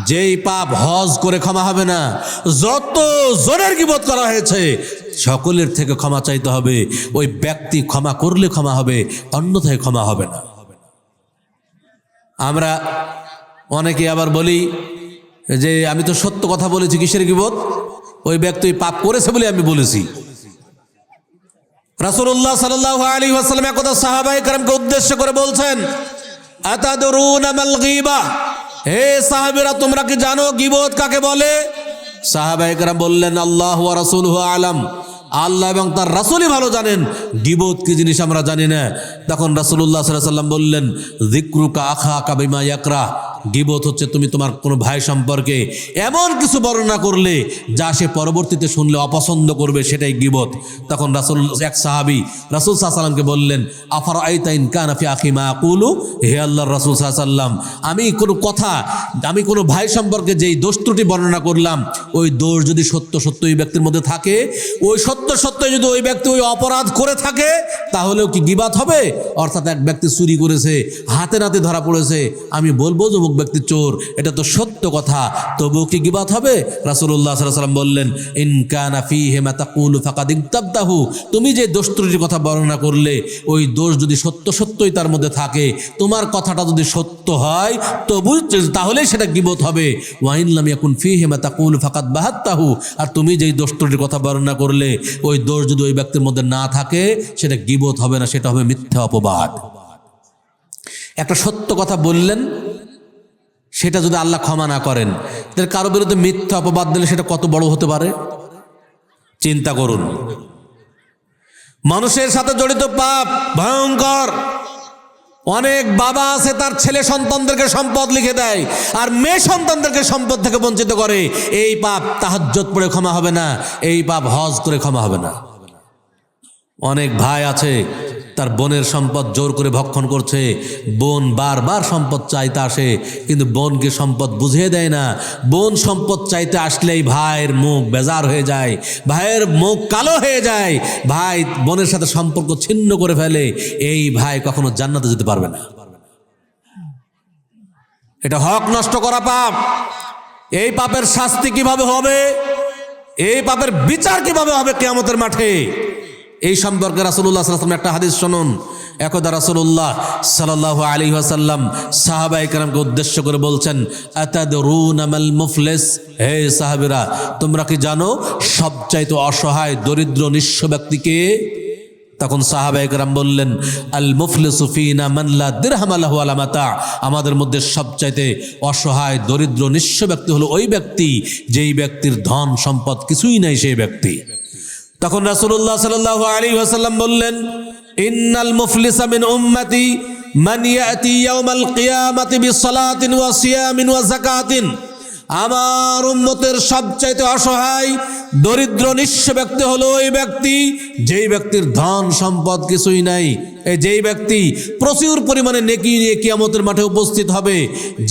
S1: যেই পাপ হজ করে ক্ষমা হবে না। যত জনের গীবত করা হয়েছে সকলের থেকে ক্ষমা চাইতে হবে। ওই ব্যক্তি ক্ষমা করলে ক্ষমা হবে, অন্যথায় ক্ষমা হবে না। আমরা অনেকে আবার বলি যে আমি তো সত্য কথা বলেছি, কিসের গীবত? ওই ব্যক্তি পাপ করেছে বলে আমি বলেছি। রাসূলুল্লাহ সাল্লাল্লাহু আলাইহি ওয়াসাল্লাম একদা সাহাবায়ে কেরামকে উদ্দেশ্য করে বলছেন, আতাদরুনা মাল গীবা, হে সাহাবীরা তোমরা কি জানো গীবত কাকে বলে? সাহাবায়ে কেরাম বললেন, আল্লাহু ওয়া রাসূলুহু আলাম, আল্লাহ এবং তার রাসূলই ভালো জানেন, গীবত কি জিনিস আমরা জানি না। তখন রাসূলুল্লাহ সাল্লাল্লাহু আলাইহি ওয়াসাল্লাম বললেন, যিকরুকা আখাকা বিমা ইয়াকরা, গীবত হচ্ছে তুমি তোমার কোনো ভাই সম্পর্কে এমন কিছু বর্ণনা করলে যা সে পরবর্তীতে শুনলে অপছন্দ করবে, সেটাই গীবত। তখন এক সাহাবী রাসূল সাল্লাল্লাহু আলাইহি ওয়াসাল্লামকে বললেন, আফারাআইতা ইন কানা ফি আখি মা আকুলু, হে আল্লাহর রাসূল সাল্লাল্লাহু আলাইহি ওয়াসাল্লাম, আমি কোনো ভাই সম্পর্কে যেই দোষ ত্রুটি বর্ণনা করলাম, ওই দোষ যদি সত্য ওই ব্যক্তির মধ্যে থাকে, ওই সত্য যদি ওই ব্যক্তি ওই অপরাধ করে থাকে, তাহলেও কি গীবত হবে? অর্থাৎ এক ব্যক্তি চুরি করেছে, হাতে নাতে ধরা পড়েছে, আমি বলবো যে অমুক ব্যক্তি চোর, এটা তো সত্য কথা, তবুও কি গীবত হবে? রাসূলুল্লাহ সাল্লাল্লাহু আলাইহি ওয়াসাল্লাম বললেন, ইন কানা ফীহি মা তাকুলু ফাকাদ ইগতাবতাহু, তুমি যে দোষ ত্রুটির কথা বর্ণনা করলে, ওই দোষ যদি সত্যই তার মধ্যে থাকে, তোমার কথাটা যদি সত্য হয়, তবু তাহলে সেটা গীবত হবে। ওয়া ইন লাম ইয়াকুন ফীহি মা তাকুলু ফাকাদ বাহাত্তাহু, আর তুমি যেই দোষ ত্রুটির কথা বর্ণনা করলে, ওই দোষ যদি ওই ব্যক্তির মধ্যে না থাকে, সেটা গীবত হবে না, সেটা হবে মিথ্যা অপবাদ। একটা সত্য কথা বললেন, সেটা যদি আল্লাহ ক্ষমা না করেন, তাহলে কারো বিরুদ্ধে মিথ্যা অপবাদ দিলে সেটা কত বড় হতে পারে। চিন্তা করুন, মানুষের সাথে জড়িত পাপ ভয়ঙ্কর। অনেক বাবা আছে তার ছেলে সন্তানদেরকে সম্পদ লিখে দেয় আর মেয়ে সন্তানদেরকে সম্পদ থেকে বঞ্চিত করে। এই পাপ তাহাজ্জুদ পড়ে ক্ষমা হবে না, এই পাপ হজ করে ক্ষমা হবে না। অনেক ভাই আছে তার বোনের সম্পদ জোর করে ভক্ষণ করছে, বোন বারবার সম্পদ চাইতে আসে কিন্তু বোনকে সম্পদ বুঝিয়ে দেয় না। বোন সম্পদ চাইতে আসলেই ভাইয়ের মুখ বেজার হয়ে যায়, ভাইয়ের মুখ কালো হয়ে যায়, ভাই বোনের সাথে সম্পর্ক ছিন্ন করে ফেলে। এই ভাই কখনো জান্নাতে যেতে পারবে না। এটা হক নষ্ট করা পাপ। এই পাপের শাস্তি কিভাবে হবে, এই পাপের বিচার কিভাবে হবে কিয়ামতের মাঠে, এই সম্পর্কে রাসূলুল্লাহ সাল্লাল্লাহু আলাইহি ওয়াসাল্লাম একটা হাদিস শুনুন। একদা রাসূলুল্লাহ সাল্লাল্লাহু আলাইহি ওয়াসাল্লাম সাহাবায়ে কেরামকে উদ্দেশ্য করে বলছেন, আতাদরুনা মাল মুফলিস, হে সাহাবীরা তোমরা কি জানো সবচাইতে অসহায় দরিদ্র নিঃস্ব ব্যক্তিকে? তখন সাহাবায়ে কেরাম বললেন, আল মুফলিসু ফিনা মান লা দিরহাম লাহু ওয়ালা মাতা, আমাদের মধ্যে সবচাইতে অসহায় দরিদ্র নিঃস্ব ব্যক্তি হলো ওই ব্যক্তি যেই ব্যক্তির ধন সম্পদ কিছুই নাই সেই ব্যক্তি। তখন রাসূলুল্লাহ সাল্লাল্লাহু আলাইহি ওয়াসাল্লাম বললেন, ইন্নাল মুফলিসা মিন উম্মতি মান ইয়াতি ইয়াউমাল কিয়ামাতি বিসসালাতিন ওয়া সিয়ামিন ওয়া যাকাতিন, আমার উম্মতের সবচাইতে অসহায় দরিদ্র নিঃস্ব ব্যক্তি হলো ওই ব্যক্তি যেই ব্যক্তির ধন সম্পদ কিছুই নাই, যেই ব্যক্তি প্রচুর পরিমাণে নেকি নিয়ে কিয়ামতের মাঠে উপস্থিত হবে,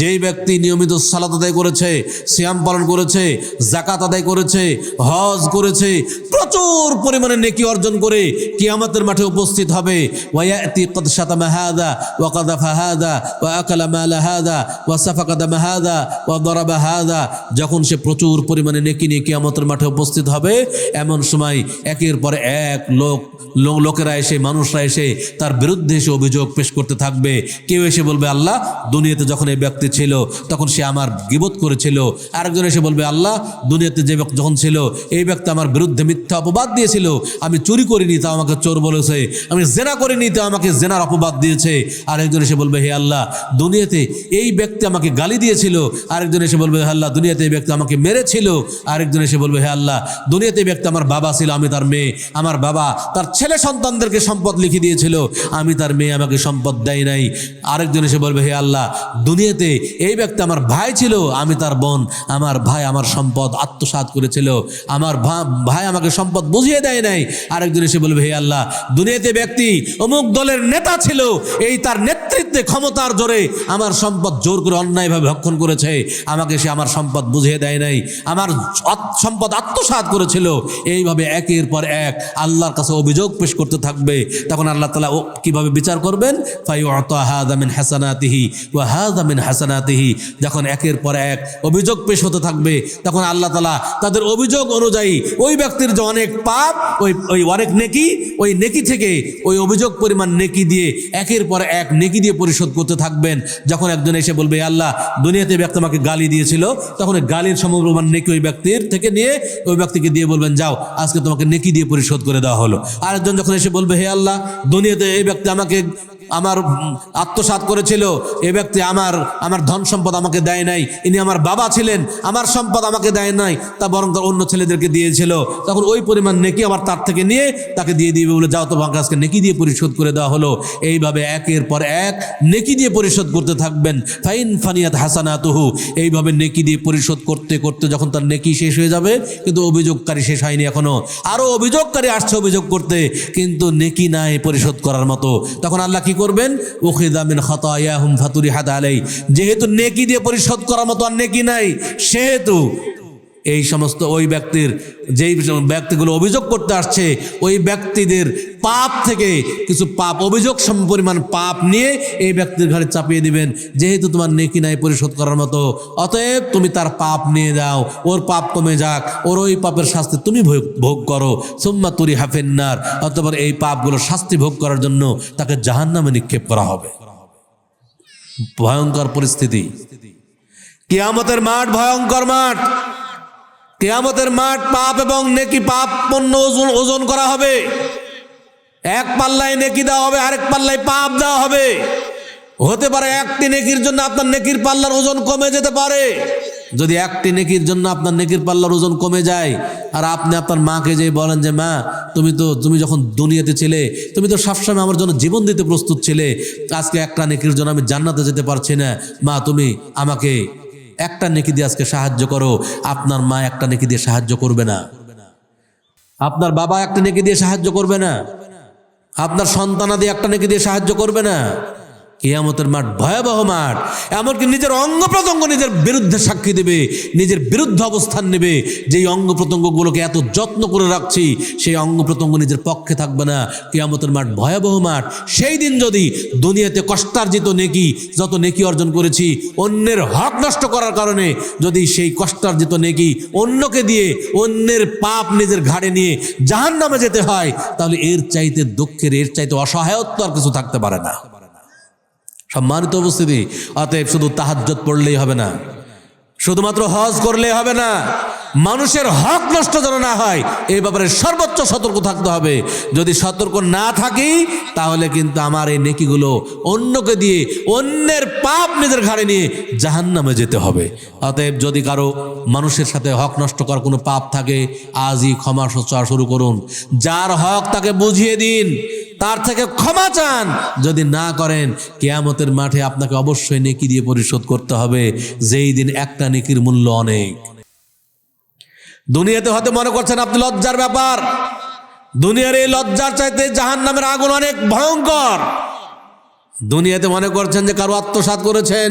S1: যেই ব্যক্তি নিয়মিত সালাত আদায় করেছে, সিয়াম পালন করেছে, যাকাত আদায় করেছে, হজ করেছে, প্রচুর পরিমাণে নেকি অর্জন করে কিয়ামতের মাঠে উপস্থিত হবে। ওয়ায়াতি কদ শাতামা হাযা ওয়া কাযাফা হাযা ওয়া আকালা মালা হাযা ওয়া সাফাকা দামা হাযা ওয়া দারাবা হাযা, যখন সে প্রচুর পরিমাণে নেকি নিয়ে কিয়ামতের মাঠে উপস্থিত হবে, এমন সময় একের পর এক লোকেরা এসে, মানুষরা এসে তার বিরুদ্ধে এসে অভিযোগ পেশ করতে থাকবে। কেউ এসে বলবে, আল্লাহ দুনিয়াতে যখন এই ব্যক্তি ছিল তখন সে আমার গীবত করেছিল। আরেকজন এসে বলবে, আল্লাহ দুনিয়াতে যে ব্যক্তি যখন ছিল এই ব্যক্তি আমার বিরুদ্ধে মিথ্যা অপবাদ দিয়েছিল, আমি চুরি করিনি তা আমাকে চোর বলেছে, আমি জেনা করিনি তা আমাকে জেনার অপবাদ দিয়েছে। আরেকজন এসে বলবে, হে আল্লাহ দুনিয়াতে এই ব্যক্তি আমাকে গালি দিয়েছিল। আরেকজন এসে বলবে, হে আল্লাহ দুনিয়াতে এই ব্যক্তি আমাকে মেরেছিল। আরেকজন এসে বলবে, হে আল্লাহ দুনিয়াতে এই ব্যক্তি আমার বাবা ছিল, আমি তার মেয়ে, আমার বাবা তার ছেলে সন্তানদেরকে সম্পদ লিখে দিয়েছিল, আমি তার মেয়ে, আমাকে সম্পদ দেয় নাই। আরেকজন এসে বলবে, হে আল্লাহ দুনিয়াতে এই ব্যক্তি আমার ভাই ছিল, আমি তার বোন, আমার ভাই আমার সম্পদ আত্মসাৎ করেছিল, আমার ভাই আমাকে সম্পদ বুঝিয়ে দেয় নাই। আরেকজন এসে বলবে, হে আল্লাহ দুনিয়াতে ব্যক্তি অমুক দলের নেতা ছিল, এই তার নেতৃত্বে ক্ষমতার জোরে আমার সম্পদ জোর করে অন্যায়ভাবে ভক্ষণ করেছে, আমাকে সে আমার সম্পদ বুঝিয়ে দেয় নাই, আমার সম্পদ আত্মসাৎ করেছিল। এইভাবে একের পর এক আল্লাহর কাছে অভিযোগ পেশ করতে থাকবে। তখন আল্লাহ তাআলা কিভাবে বিচার করবেন? ফায়ুতা হাযা মিন হাসানাতিহি ওয়া হাযা মিন হাসানাতিহি, যখন একের পর এক অভিযোগ পেশ হতে থাকবে তখন আল্লাহ তাআলা তাদের অভিযোগ অনুযায়ী ওই ব্যক্তির যে অনেক পাপ, ওই অনেক নেকি, ওই নেকি থেকে ওই অভিযোগ পরিমাণ নেকি দিয়ে একের পর এক নেকি দিয়ে পরিশোধ করতে থাকবেন। যখন একজন এসে বলবে, আল্লাহ দুনিয়াতে ব্যক্তি আমাকে গালি দিয়েছিল, তখন গালির সমপরিমাণ নেকি ওই ব্যক্তির থেকে নিয়ে ওই ব্যক্তিকে দিয়ে বলবেন, যাও আজকে তোমাকে নেকি দিয়ে পরিশোধ করে দেওয়া হলো। আরেকজন যখন এসে বলবে, হে আল্লাহ দুনিয়াতে এই ব্যক্তি আমাকে আমার আত্মসাৎ করেছিল, এ ব্যক্তি আমার ধন সম্পদ আমাকে দেয় নাই, ইনি আমার বাবা ছিলেন, আমার সম্পদ আমাকে দেয় নাই, তা বরং তার অন্য ছেলেদেরকে দিয়েছিল, তখন ওই পরিমাণ নেকি আবার তার থেকে নিয়ে তাকে দিয়ে দিবে, বলে যাও তোমাকে আজকে নেকি দিয়ে পরিশোধ করে দেওয়া হলো। এইভাবে একের পর এক নেকি দিয়ে পরিশোধ করতে থাকবেন। ফাইন ফানিয়াত হাসানাতুহু, এইভাবে নেকি দিয়ে পরিশোধ করতে করতে যখন তার নেকি শেষ হয়ে যাবে, কিন্তু অভিযোগকারী শেষ হয়নি, এখনো আরো অভিযোগকারী আসছে অভিযোগ করতে, কিন্তু নেকি নাই পরিশোধ করার মতো। তখন আল্লাহ কি করবেন? উখিযা মিন খাতায়াহুম ফাতুরিহাত আলাই, যেহেতু নেকি দিয়ে পরিশোধ করার মতো আর নেকি নাই, সেহেতু এই সমস্ত ওই ব্যক্তির, যেই ব্যক্তিগুলো অভিযোগ করতে আসছে ওই ব্যক্তিদের পাপ থেকে কিছু পাপ, অভিযোগ সমপরিমাণ পাপ নিয়ে এই ব্যক্তির ঘাড়ে চাপিয়ে দিবেন। যেহেতু তোমার নেকি নাই পরিশোধ করার মতো, অতএব তুমি তার পাপ নিয়ে যাও, ওর পাপ কমে যাক, ওর ওই পাপের শাস্তি তুমি ভোগ করো। সুম্মা তুরিহা ফিন্নার, অতঃপর এই পাপগুলো শাস্তি ভোগ করার জন্য তাকে জাহান্নামে নিক্ষেপ করা হবে। ভয়ঙ্কর পরিস্থিতি। কিয়ামতের মাঠ ভয়ঙ্কর মাঠ। কিয়ামতের মাঠ পাপ এবং নেকি, পাপ পণ্য ওজন করা হবে। এক পাল্লায় নেকি দেওয়া হবে, আরেক পাল্লায় পাপ দেওয়া হবে। হতে পারে একটি নেকির জন্য আপনার নেকির পাল্লার ওজন কমে যেতে পারে, যদি একটি নেকির জন্য আপনার নেকির পাল্লার ওজন কমে যায়, আর আপনি আপনার মাকে যে বলেন যে মা তুমি যখন দুনিয়াতে ছিলে তুমি তো সবসময় আমার জন্য জীবন দিতে প্রস্তুত ছিলে, আজকে একটা নেকির জন্য আমি জান্নাতে যেতে পারছি না, মা তুমি আমাকে একটা নেকি দিয়ে আজকে সাহায্য করো। আপনার মা একটা নেকি দিয়ে সাহায্য করবে না, আপনার বাবা একটা নেকি দিয়ে সাহায্য করবে না, আপনার সন্তানাদি একটা নেকি দিয়ে সাহায্য করবে না। কিয়ামতের মাঠ ভয়াবহ মাঠ। এমনকি নিজের অঙ্গ প্রত্যঙ্গ নিজের বিরুদ্ধে সাক্ষী দেবে, নিজের বিরুদ্ধে অবস্থান নেবে। যেই অঙ্গ প্রত্যঙ্গগুলোকে এত যত্ন করে রাখছি সেই অঙ্গ প্রত্যঙ্গ নিজের পক্ষে থাকবে না। কিয়ামতের মাঠ ভয়াবহ মাঠ। সেই দিন যদি দুনিয়াতে কষ্টার্জিত নেকি, যত নেকি অর্জন করেছি অন্যের হক নষ্ট করার কারণে, যদি সেই কষ্টার্জিত নেকি অন্যকে দিয়ে অন্যের পাপ নিজের ঘাড়ে নিয়ে জাহান্নামে যেতে হয়, তাহলে এর চাইতে দুঃখের, এর চাইতে অসহায়ত্ব আর কিছু থাকতে পারে না। সম্মানিত উপস্থিতি, অতএব শুধু তাহাজ্জুদ পড়লেই হবে না, শুধুমাত্র হজ করলেই হবে না, মানুষের হক নষ্ট যেন না হয় এই ব্যাপারে সর্বোচ্চ সতর্ক থাকতে হবে। যদি সতর্ক না থাকি তাহলে কিন্তু আমার এই নেকিগুলো অন্যকে দিয়ে অন্যের পাপ নিজের ঘাড়ে নিয়ে জাহান্নামে যেতে হবে। অতএব যদি কারো মানুষের সাথে হক নষ্ট করার কোনো পাপ থাকে, আজই ক্ষমা চাওয়া শুরু করুন। যার হক তাকে বুঝিয়ে দিন, তার থেকে ক্ষমা চান। যদি না করেন কিয়ামতের মাঠে আপনাকে অবশ্যই নেকি দিয়ে পরিশোধ করতে হবে, যেই দিন একটা নেকির মূল্য অনেক। দুনিয়াতে হয়তো মনে করছেন আপনি লজ্জার ব্যাপার, দুনিয়ার এই লজ্জার চাইতে জাহান্নামের আগুন অনেক ভয়ঙ্কর। দুনিয়াতে মনে করছেন যে কারো আত্মসাৎ করেছেন,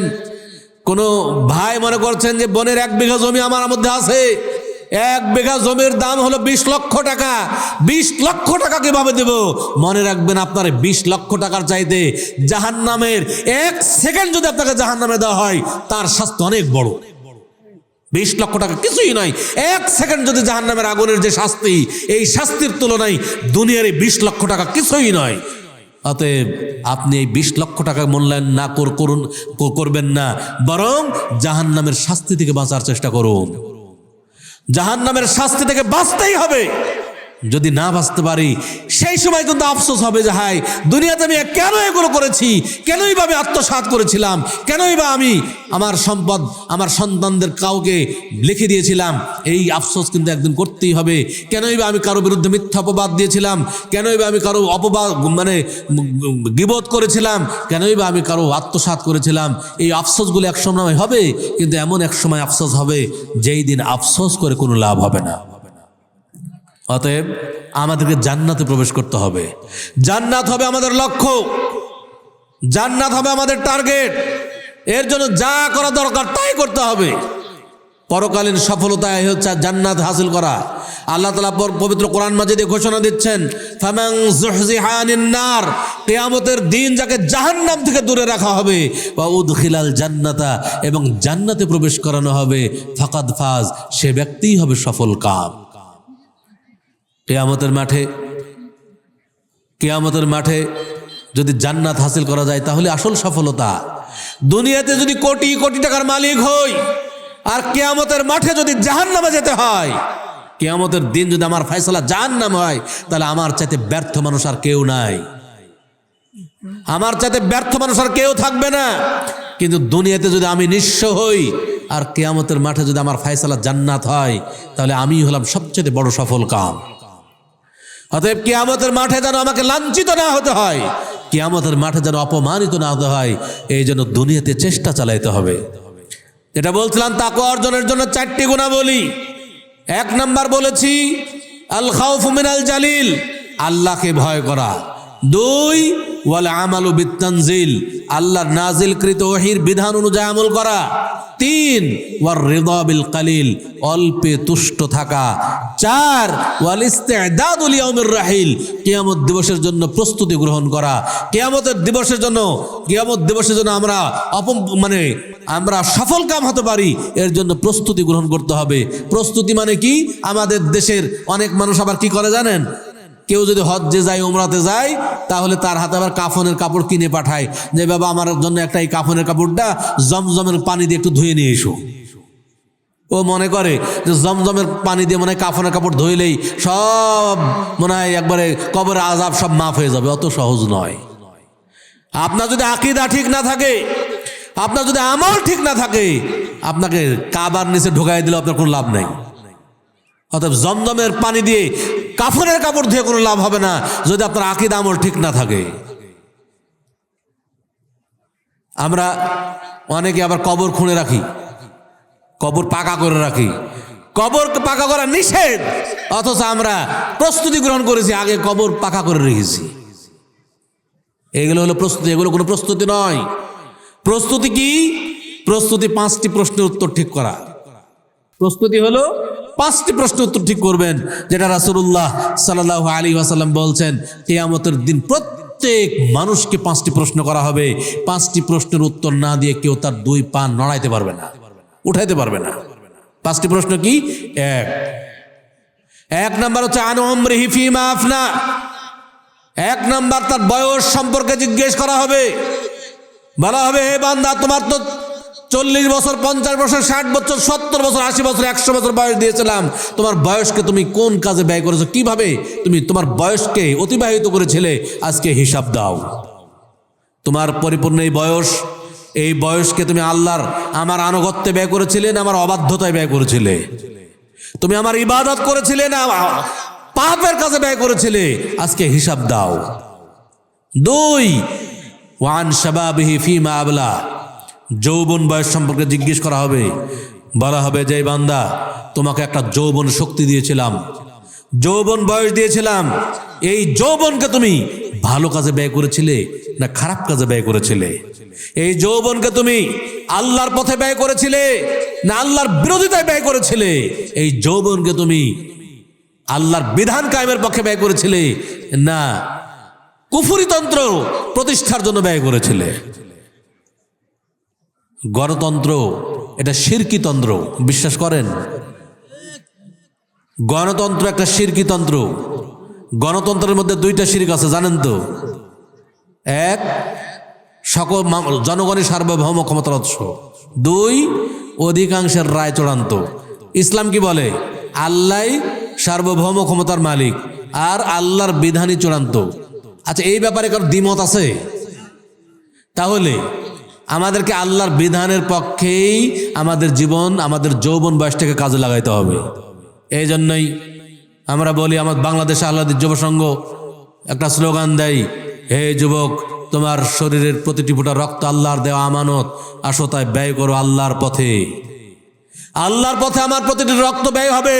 S1: কোনো ভাই মনে করছেন যে বোনের 1 বিঘা জমি আমার মধ্যে আছে, 1 বিঘা জমির দাম হলো 20 লক্ষ টাকা, 20 লক্ষ টাকা কিভাবে দেব? মনে রাখবেন আপনার 20 লক্ষ টাকার চাইতে জাহান্নামের 1 সেকেন্ড যদি আপনাকে জাহান্নামে দেওয়া হয় তার শাস্তি অনেক বড়। 20 লক্ষ টাকা কিছুই নয়। 1 সেকেন্ড যদি জাহান্নামের আগুনের যে শাস্তি, এই শাস্তির তুলনায় দুনিয়ার এই 20 লক্ষ টাকা কিছুই নয়। অতএব আপনি এই 20 লক্ষ টাকা মূল্যায়ন না করবেন না, বরং জাহান্নামের শাস্তি থেকে বাঁচার চেষ্টা করুন। জাহান্নামের শাস্তি থেকে বাঁচতেই হবে। যদি না বাঁচতে পারি সেই সময় কিন্তু আফসোস হবে যে হায়, দুনিয়াতে আমি কেন এগুলো করেছি, কেনই বা আমি আত্মসাৎ করেছিলাম, কেনই বা আমি আমার সম্পদ আমার সন্তানদের কাউকে লিখে দিয়েছিলাম। এই আফসোস কিন্তু একদিন করতেই হবে। কেনই বা আমি কারো বিরুদ্ধে মিথ্যা অপবাদ দিয়েছিলাম, কেনই বা আমি কারো অপবাদ গীবত করেছিলাম, কেনই বা আমি কারো আত্মসাৎ করেছিলাম। এই আফসোসগুলো এক সময় হবে, কিন্তু এমন এক সময় আফসোস হবে যেই দিন আফসোস করে কোনো লাভ হবে না। অতএব আমাদেরকে জান্নাতে প্রবেশ করতে হবে। জান্নাত হবে আমাদের লক্ষ্য, জান্নাত হবে আমাদের টার্গেট। এর জন্য যা করা দরকার তাই করতে হবে। পরকালীন সফলতা হচ্ছে জান্নাত হাসিল করা। আল্লাহ তাআলা পবিত্র কোরআন মাজিদে ঘোষণা দিচ্ছেন, ফামান যুহজিহা আনিন নার, কিয়ামতের দিন যাকে জাহান্নাম থেকে দূরে রাখা হবে, ওয়া উদখিলাল জান্নাতা, এবং জান্নাতে প্রবেশ করানো হবে, ফাকাদ ফাজ, সে ব্যক্তিই হবে সফল কাম। কিয়ামতের মাঠে যদি জান্নাত হাসিল করা যায় তাহলে আসল সফলতা। দুনিয়াতে যদি কোটি কোটি টাকার মালিক হই আর কিয়ামতের মাঠে যদি জাহান্নামে যেতে হয়, কিয়ামতের দিন যদি আমার ফয়সালা জাহান্নাম হয়, তাহলে আমার চাইতে ব্যর্থ মানুষ আর কেউ নাই, আমার চাইতে ব্যর্থ মানুষ আর কেউ থাকবে না। কিন্তু দুনিয়াতে যদি আমি নিঃস্ব হই আর কিয়ামতের মাঠে যদি আমার ফয়সালা জান্নাত হয়, তাহলে আমি হলাম সবচেয়ে বড় সফল কাম। অতএব কিয়ামতের মাঠে যেন আমাকে লাঞ্ছিত না হতে হয়, কিয়ামতের মাঠে যেন অপমানিত না হতে হয়, এই জন্য দুনিয়াতে চেষ্টা চালাইতে হবে। এটা বলছিলাম তাকওয়া অর্জনের জন্য 4টি গুণাবলী। 1 নাম্বার বলেছি আল খাউফু মিনাল জালিল, আল্লাহকে ভয় করা। 2 ওয়াল আমালু বিত্তানজিল, আল্লাহর নাজিলকৃত ওহীর বিধান অনুযায়ী আমল করা। 3 ওয়ার রিদা বিল কালিল, অল্পে তুষ্ট থাকা। 4 ওয়াল ইস্তিদাদু লিয়াউমির রাহিল, কিয়ামত দিবসের জন্য প্রস্তুতি গ্রহণ করা। কিয়ামত দিবসের জন্য আমরা সফল কাম হতে পারি, এর জন্য প্রস্তুতি গ্রহণ করতে হবে। প্রস্তুতি মানে কি? আমাদের দেশের অনেক মানুষ আবার কি করে জানেন? কেউ যদি হজ্জে যায়, উমরাতে যায়, তাহলে তার হাতে আবার কাফনের কাপড় কিনে পাঠায় যে বাবা আমার জন্য একটা এই কাফনের কাপড়টা জমজমের পানি দিয়ে একটু ধুয়ে নিয়ে এসো। ও মনে করে যে জমজমের পানি দিয়ে মনে হয় কাফনের কাপড় ধুইলেই সব মনে হয় একবারে কবরের আযাব সব মাফ হয়ে যাবে। অত সহজ নয়। আপনার যদি আকীদা ঠিক না থাকে, আপনার যদি আমল ঠিক না থাকে, আপনাকে কাবার নিচে ঢোকাই দিলে আপনার কোনো লাভ নাই। অতএব জমজমের পানি দিয়ে কাফনের কাপড় ধুয়ে কোনো লাভ হবে না যদি আপনার আকীদা আমল ঠিক না থাকে। আমরা অনেকে আবার কবর খুঁড়ে রাখি, কবর পাকা করে রাখি। কবর পাকা করা নিষেধ, অথচ আমরা প্রস্তুতি গ্রহণ করেছি, আগে কবর পাকা করে রেখেছি। এগুলো হলো প্রস্তুতি, এগুলো কোনো প্রস্তুতি নয়। প্রস্তুতি কি? প্রস্তুতি 5টি প্রশ্নের উত্তর ঠিক করা। প্রস্তুতি হলো 5টি প্রশ্নের উত্তর ঠিক করবেন, যেটা রাসূলুল্লাহ সাল্লাল্লাহু আলাইহি ওয়াসাল্লাম বলছেন কিয়ামতের দিন প্রত্যেক মানুষকে 5টি প্রশ্ন করা হবে। 5টি প্রশ্নের উত্তর না দিয়ে কেউ তার 2 পা নড়াইতে পারবে না, উঠাইতে পারবে না। 5টি প্রশ্ন কি? এক নাম্বার হচ্ছে আন উমরিহি ফিমা আফনা। 1 নাম্বার তার বয়স সম্পর্কে জিজ্ঞেস করা হবে। বলা হবে, হে বান্দা, তোমার তো 40 বছর, 50 বছর, 60 বছর, 70 বছর, 80 বছর, 100 বছর বয়স দিয়েছিলাম। তোমার বয়সকে তুমি কোন কাজে ব্যয় করেছো, কিভাবে তুমি তোমার বয়সকে অতিবাহিত করেছিলে, আজকে হিসাব দাও। তোমার পরিপূর্ণ এই বয়সকে তুমি আল্লাহর আমার আনুগত্যে ব্যয় করেছিলে না আমার অবাধ্যতায় ব্যয় করেছিলে? তুমি আমার ইবাদত করেছিলে না পাপের কাজে ব্যয় করেছিলে? আজকে হিসাব দাও। 2 ওয়ান শাবাবিহি ফিমা আবলা। যৌবন বয়স সম্পর্কে জিজ্ঞেস করা হবে। বলা হবে যে বান্দা, তোমাকে একটা যৌবন শক্তি দিয়েছিলাম, যৌবন বয়স দিয়েছিলাম, এই যৌবনকে তুমি ভালো কাজে ব্যয় করেছিলে না খারাপ কাজে ব্যয় করেছিলে? এই যৌবনকে তুমি আল্লাহর পথে ব্যয় করেছিলে না আল্লাহর বিরোধিতায় ব্যয় করেছিলে? এই যৌবনকে তুমি আল্লাহর বিধান কায়েমের পক্ষে ব্যয় করেছিলে না কুফরিতন্ত্র প্রতিষ্ঠার জন্য ব্যয় করেছিলে? গণতন্ত্র এটা শিরকিতন্ত্র, বিশ্বাস করেন? গণতন্ত্র একটা শিরকিতন্ত্র। গণতন্ত্রের মধ্যে 2টা শিরক আছে, জানেন তো? 1, সকল জনগণের সার্বভৌম ক্ষমতার উৎস। 2, অধিকাংশের রায় চূড়ান্ত। ইসলাম কি বলে? আল্লাহ সার্বভৌম ক্ষমতার মালিক আর আল্লাহর বিধানই চূড়ান্ত। আচ্ছা, এই ব্যাপারে কারো দ্বিমত আছে? তাহলে আমাদেরকে আল্লাহর বিধানের পক্ষেই আমাদের জীবন, আমাদের যৌবন বয়সটাকে কাজে লাগাইতে হবে। এই জন্যই আমরা বলি, আমার বাংলাদেশ আহ্লাদিক যুব সংঘ একটা স্লোগান দেয়, হে যুবক, তোমার শরীরের প্রতিটি ফোঁটা রক্ত আল্লাহর দেওয়া আমানত, আসো তাই ব্যয় করো আল্লাহর পথে। আল্লাহর পথে আমার প্রতিটি রক্ত ব্যয় হবে,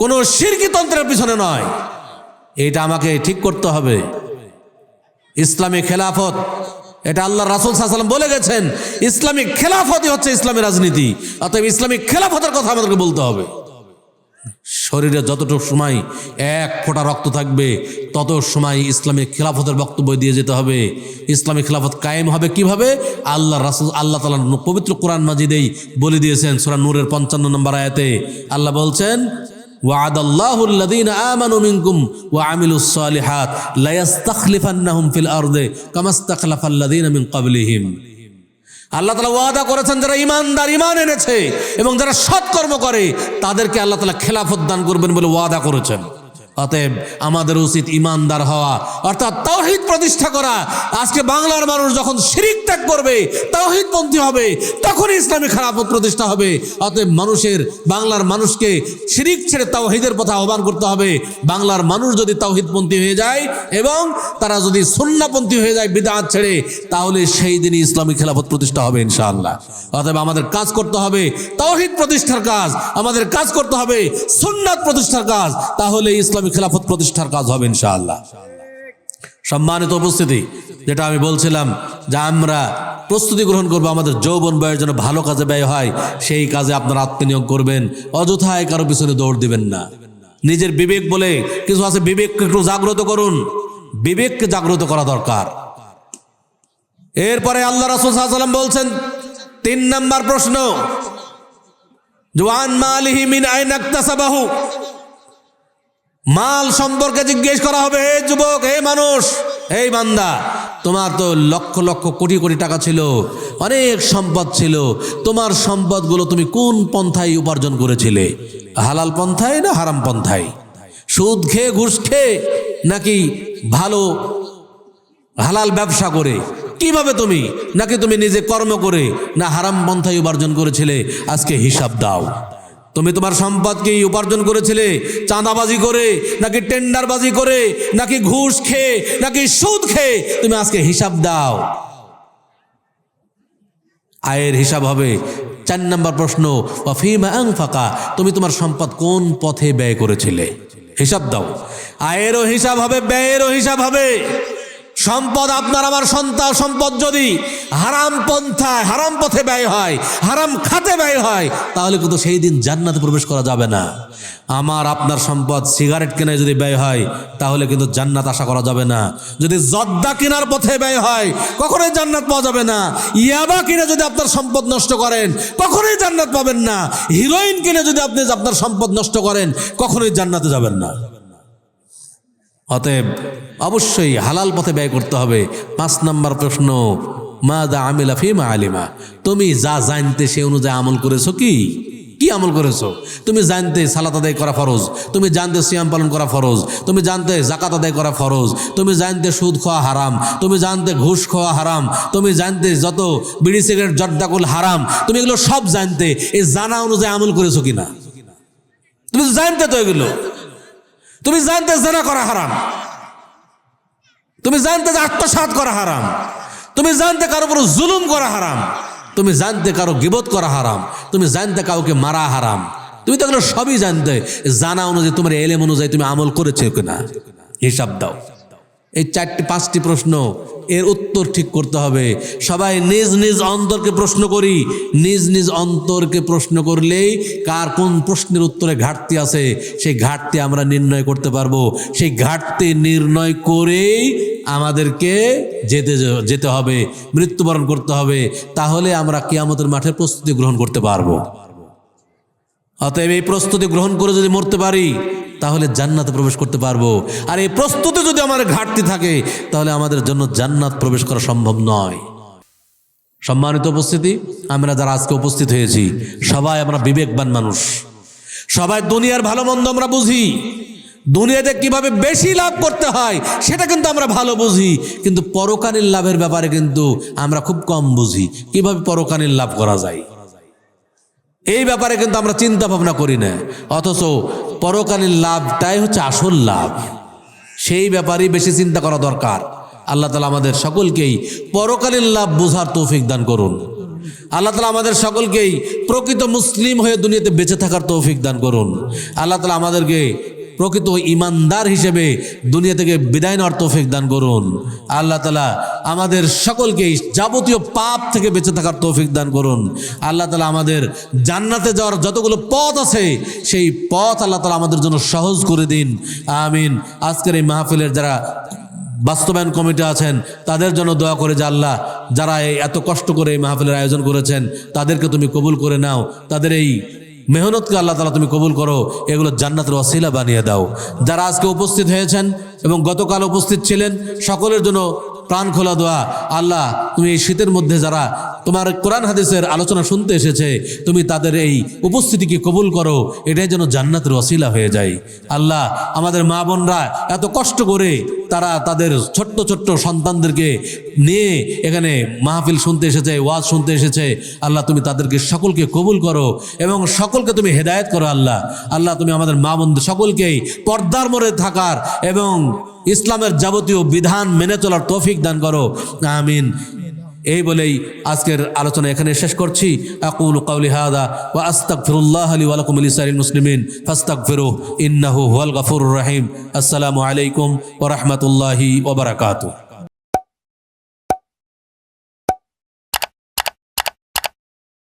S1: কোনো শিরকিতন্ত্রের পিছনে নয়। এটা আমাকে ঠিক করতে হবে। ইসলামী খেলাফত, এটা আল্লাহ রাসূল সাল্লাল্লাহু আলাইহি ওয়াসাল্লাম বলে গেছেন, ইসলামিক খেলাফতই হচ্ছে ইসলামী রাজনীতি। অতএব ইসলামিক খেলাফতের কথা আমাদেরকে বলতে হবে। শরীরে যতটুকু সময় 1 ফোঁটা রক্ত থাকবে তত সময় ইসলামিক খেলাফতের বক্তব্য দিয়ে যেতে হবে। ইসলামিক খেলাফত কায়েম হবে কিভাবে? আল্লাহ রাসূল আল্লাহ তাআলা পবিত্র কোরআন মাজিদেই বলে দিয়েছেন। সূরা নূরের 55 নম্বর আয়াতে আল্লাহ বলছেন, ওয়া'দাল্লাহু আল্লাযীনা আমানু মিনকুম ওয়া আমিলুস সালিহাত লা ইস্তাখলিফান্নাহুম ফিল আরদি কামা ইস্তাখলাফাল্লাযীনা মিন ক্বাবলিহিম। আল্লাহ তাআলা ওয়াদা করেছেন, যারা ঈমানদার, ঈমান এনেছে এবং যারা সৎকর্ম করে তাদেরকে আল্লাহ তাআলা খেলাফত দান করবেন বলে ওয়াদা করেছেন। অতএব আমাদের উচিত ঈমানদার হওয়া, অর্থাৎ তাওহীদ প্রতিষ্ঠা করা। আজকে বাংলার মানুষ যখন শিরক ত্যাগ করবে, তাওহীদপন্থী হবে, তখন ইসলামী খেলাফত প্রতিষ্ঠা হবে। অতএব বাংলার মানুষকে শিরক ছেড়ে তাওহীদের পথে আহ্বান করতে হবে। বাংলার মানুষ যদি তাওহীদপন্থী হয়ে যায় এবং তারা যদি সুন্নাহপন্থী হয়ে যায় বিদআত ছেড়ে, তাহলে সেই দিনই ইসলামী খেলাফত প্রতিষ্ঠা হবে ইনশাআল্লাহ। অতএব আমাদের কাজ করতে হবে তাওহীদ প্রতিষ্ঠার কাজ, আমাদের কাজ করতে হবে সুন্নাত প্রতিষ্ঠার কাজ, তাহলে ইসলামী খেলাফত প্রতিষ্ঠার কাজ হবে ইনশাআল্লাহ। সম্মানিত উপস্থিতি, যেটা আমি বলছিলাম যে আমরা প্রস্তুতি গ্রহণ করব আমাদের যৌবন বয়স যেন ভালো কাজে ব্যয় হয়, সেই কাজে আপনারা আত্মনিয়োগ করবেন। অযথায় কারো পিছনে দৌড় দিবেন না। নিজের বিবেক বলে কিছু আছে, বিবেককে একটু জাগ্রত করুন, বিবেককে জাগ্রত করা দরকার। এরপরে আল্লাহ রাসূল সাল্লাল্লাহু আলাইহি ওয়াসাল্লাম বলছেন 3 নাম্বার প্রশ্ন, ওয়ান মালিহি মিন আইনা ইকতাসাবাহু। মাল সম্পর্কে জিজ্ঞেস করা হবে। হে যুবক, হে মানুষ, হে বান্দা, তোমার তো লক্ষ লক্ষ কোটি কোটি টাকা ছিল, অনেক সম্পদ ছিল, তোমার সম্পদগুলো তুমি কোন পন্থায় উপার্জন করেছিলে? হালাল পন্থায় না হারাম পন্থায়? সুদ খেয়ে, ঘুষ খেয়ে, নাকি ভালো হালাল ব্যবসা করে? কিভাবে তুমি? নাকি তুমি নিজে কর্ম করে না হারাম পন্থায় উপার্জন করেছিলে? আজকে হিসাব দাও। তুমি তোমার সম্পদ কি উপার্জন করেছিলে চাঁদাবাজি করে, নাকি টেন্ডারবাজি করে, নাকি ঘুষ খেয়ে, নাকি সুদ খেয়ে? তুমি আজকে হিসাব দাও। আয়ের হিসাব হবে। 4 নম্বর প্রশ্ন, ওয়াফিমা আনফাকা, তুমি তোমার সম্পদ কোন পথে ব্যয় করেছিলে? হিসাব দাও। আয়েরও হিসাব হবে, ব্যয়েরও হিসাব হবে। সম্পদ আপনার আমার সম্পদ যদি হারাম পন্থায় হারাম পথে ব্যয় হয়, হারাম খাতে ব্যয় হয়, তাহলে কিন্তু সেই দিন জান্নাতে প্রবেশ করা যাবে না। আমার আপনার সম্পদ সিগারেট কেনায় যদি ব্যয় হয়, তাহলে কিন্তু জান্নাত আশা করা যাবে না। যদি জর্দা কেনার পথে ব্যয় হয়, কখনোই জান্নাত পাওয়া যাবে না। ইয়াবা কিনে যদি আপনার সম্পদ নষ্ট করেন, কখনোই জান্নাত পাবেন না। হিরোইন কিনে যদি আপনি আপনার সম্পদ নষ্ট করেন, কখনোই জান্নাতে যাবেন না। অতএব অবশ্যই হালাল পথে ব্যয় করতে হবে। 5 নম্বর প্রশ্ন, মাযা আমিলা ফিমা আলিমা, তুমি যা জানতে সে অনুযায়ী আমল করেছো কি? কি আমল করেছো? তুমি জানতে সালাত আদায় করা ফরজ, তুমি জানতে সিয়াম পালন করা ফরজ, তুমি জানতে যাকাত আদায় করা ফরজ, তুমি জানতে সুদ খাওয়া হারাম, তুমি জানতে ঘুষ খাওয়া হারাম, তুমি জানতে যত বিড়ি সিগারেট জর্দাকুল হারাম, তুমি এগুলো সব জানতে, এই জানা অনুযায়ী আমল করেছো কিনা? তুমি জানতে তো এগুলো, তুমি জানতে জেনা করা হারাম, তুমি জানতে যে আত্মসাৎ করা হারাম, তুমি জানতে কারো উপর জুলুম করা হারাম, তুমি জানতে কারো গিবত করা হারাম, তুমি জানতে কাউকে মারা হারাম, তুমি তো এগুলো সবই জানতে। জানা অনুযায়ী তোমার এলেম অনুযায়ী তুমি আমল করেছো কিনা হিসাব দাও। এই 4-5টি প্রশ্ন, এর উত্তর ঠিক করতে হবে। সবাই নিজ নিজ অন্তরকে প্রশ্ন করি। নিজ নিজ অন্তরকে প্রশ্ন করলেই কার কোন প্রশ্নের উত্তরে ঘাটতি আছে সেই ঘাটতি আমরা নির্ণয় করতে পারবো। সেই ঘাটতি নির্ণয় করেই আমাদেরকে যেতে হবে, মৃত্যুবরণ করতে হবে। তাহলে আমরা কিয়ামতের মাঠে প্রস্তুতি গ্রহণ করতে পারবো। অতএব এই প্রস্তুতি গ্রহণ করে যদি মরতে পারি, তাহলে জান্নাতে প্রবেশ করতে পারবো। আর এই প্রস্তুতি যদি আমার ঘাটতি থাকে, তাহলে আমাদের জন্য জান্নাত প্রবেশ করা সম্ভব নয়। সম্মানিত উপস্থিতি, আমরা যারা আজকে উপস্থিত হয়েছি সবাই আমরা বিবেকবান মানুষ। সবাই দুনিয়ার ভালো মন্দ আমরা বুঝি। দুনিয়াতে কিভাবে বেশি লাভ করতে হয় সেটা কিন্তু আমরা ভালো বুঝি, কিন্তু পরকালীন লাভের ব্যাপারে কিন্তু আমরা খুব কম বুঝি। কিভাবে পরকালীন লাভ করা যায় এই ব্যাপারে কিন্তু আমরা চিন্তা ভাবনা করি না। অথচ পরকালীন লাভটাই হচ্ছে আসল লাভ, সেই ব্যাপারেই বেশি চিন্তা করা দরকার। আল্লাহ তাআলা আমাদের সকলকেই পরকালীন লাভ বোঝার তৌফিক দান করুন। আল্লাহ তাআলা আমাদের সকলকেই প্রকৃত মুসলিম হয়ে দুনিয়াতে বেঁচে থাকার তৌফিক দান করুন। আল্লাহ তাআলা আমাদেরকে প্রকৃত ইমানদার হিসেবে দুনিয়া থেকে বিদায় নেওয়ার তৌফিক দান করুন। আল্লাহ তাআলা আমাদের সকলকেই যাবতীয় পাপ থেকে বেঁচে থাকার তৌফিক দান করুন। আল্লাহ তাআলা আমাদের জান্নাতে যাওয়ার যতগুলো পথ আছে সেই পথ আল্লাহ তাআলা আমাদের জন্য সহজ করে দিন। আমিন। আজকের এই মাহফিলের যারা বাস্তবায়ন কমিটি আছেন তাদের জন্য দোয়া করে যে আল্লাহ, যারা এত কষ্ট করে এই মাহফিলের আয়োজন করেছেন তাদেরকে তুমি কবুল করে নাও। তাদের এই মেহনতকে আল্লাহ তাআলা তুমি কবুল করো, এগুলো জান্নাতের ওসিলা বানিয়ে দাও। যারা আজকে উপস্থিত হয়েছেন এবং গতকাল উপস্থিত ছিলেন সকলের জন্য প্রাণ খোলা দোয়া। আল্লাহ, তুমি এই শীতের মধ্যে যারা তোমার কোরআন হাদিসের আলোচনা শুনতে এসেছে, তুমি তাদের এই উপস্থিতিকে কবুল করো, এটাই যেন জান্নাতের ওসিলা হয়ে যায়। আল্লাহ, আমাদের মা বোনরা এত কষ্ট করে তারা তাদের ছোট্ট ছোট্ট সন্তানদেরকে নিয়ে এখানে মাহফিল শুনতে এসেছে, ওয়াজ শুনতে এসেছে। আল্লাহ, তুমি তাদেরকে সকলকে কবুল করো এবং সকলকে তুমি হেদায়েত করো। আল্লাহ, আল্লাহ তুমি আমাদের মা বোনদের সকলকেই পর্দার মোড়ে থাকার এবং ইসলামের যাবতীয় বিধান মেনে চলার তৌফিক দান করো। আমিন। এই বলেই আজকের আলোচনা এখানে শেষ করছি। আকুলু কাওলি হাযা ওয়া আস্তাগফিরুল্লাহ লি ওয়া লাকুম ওয়া লিসাইরিল মুসলিমিন ফাস্তাগফিরুহু ইন্নাহু হুয়াল গফুরুর রহিম। আসসালামু আলাইকুম ওয়া রাহমাতুল্লাহি ওয়া বারাকাতুহু।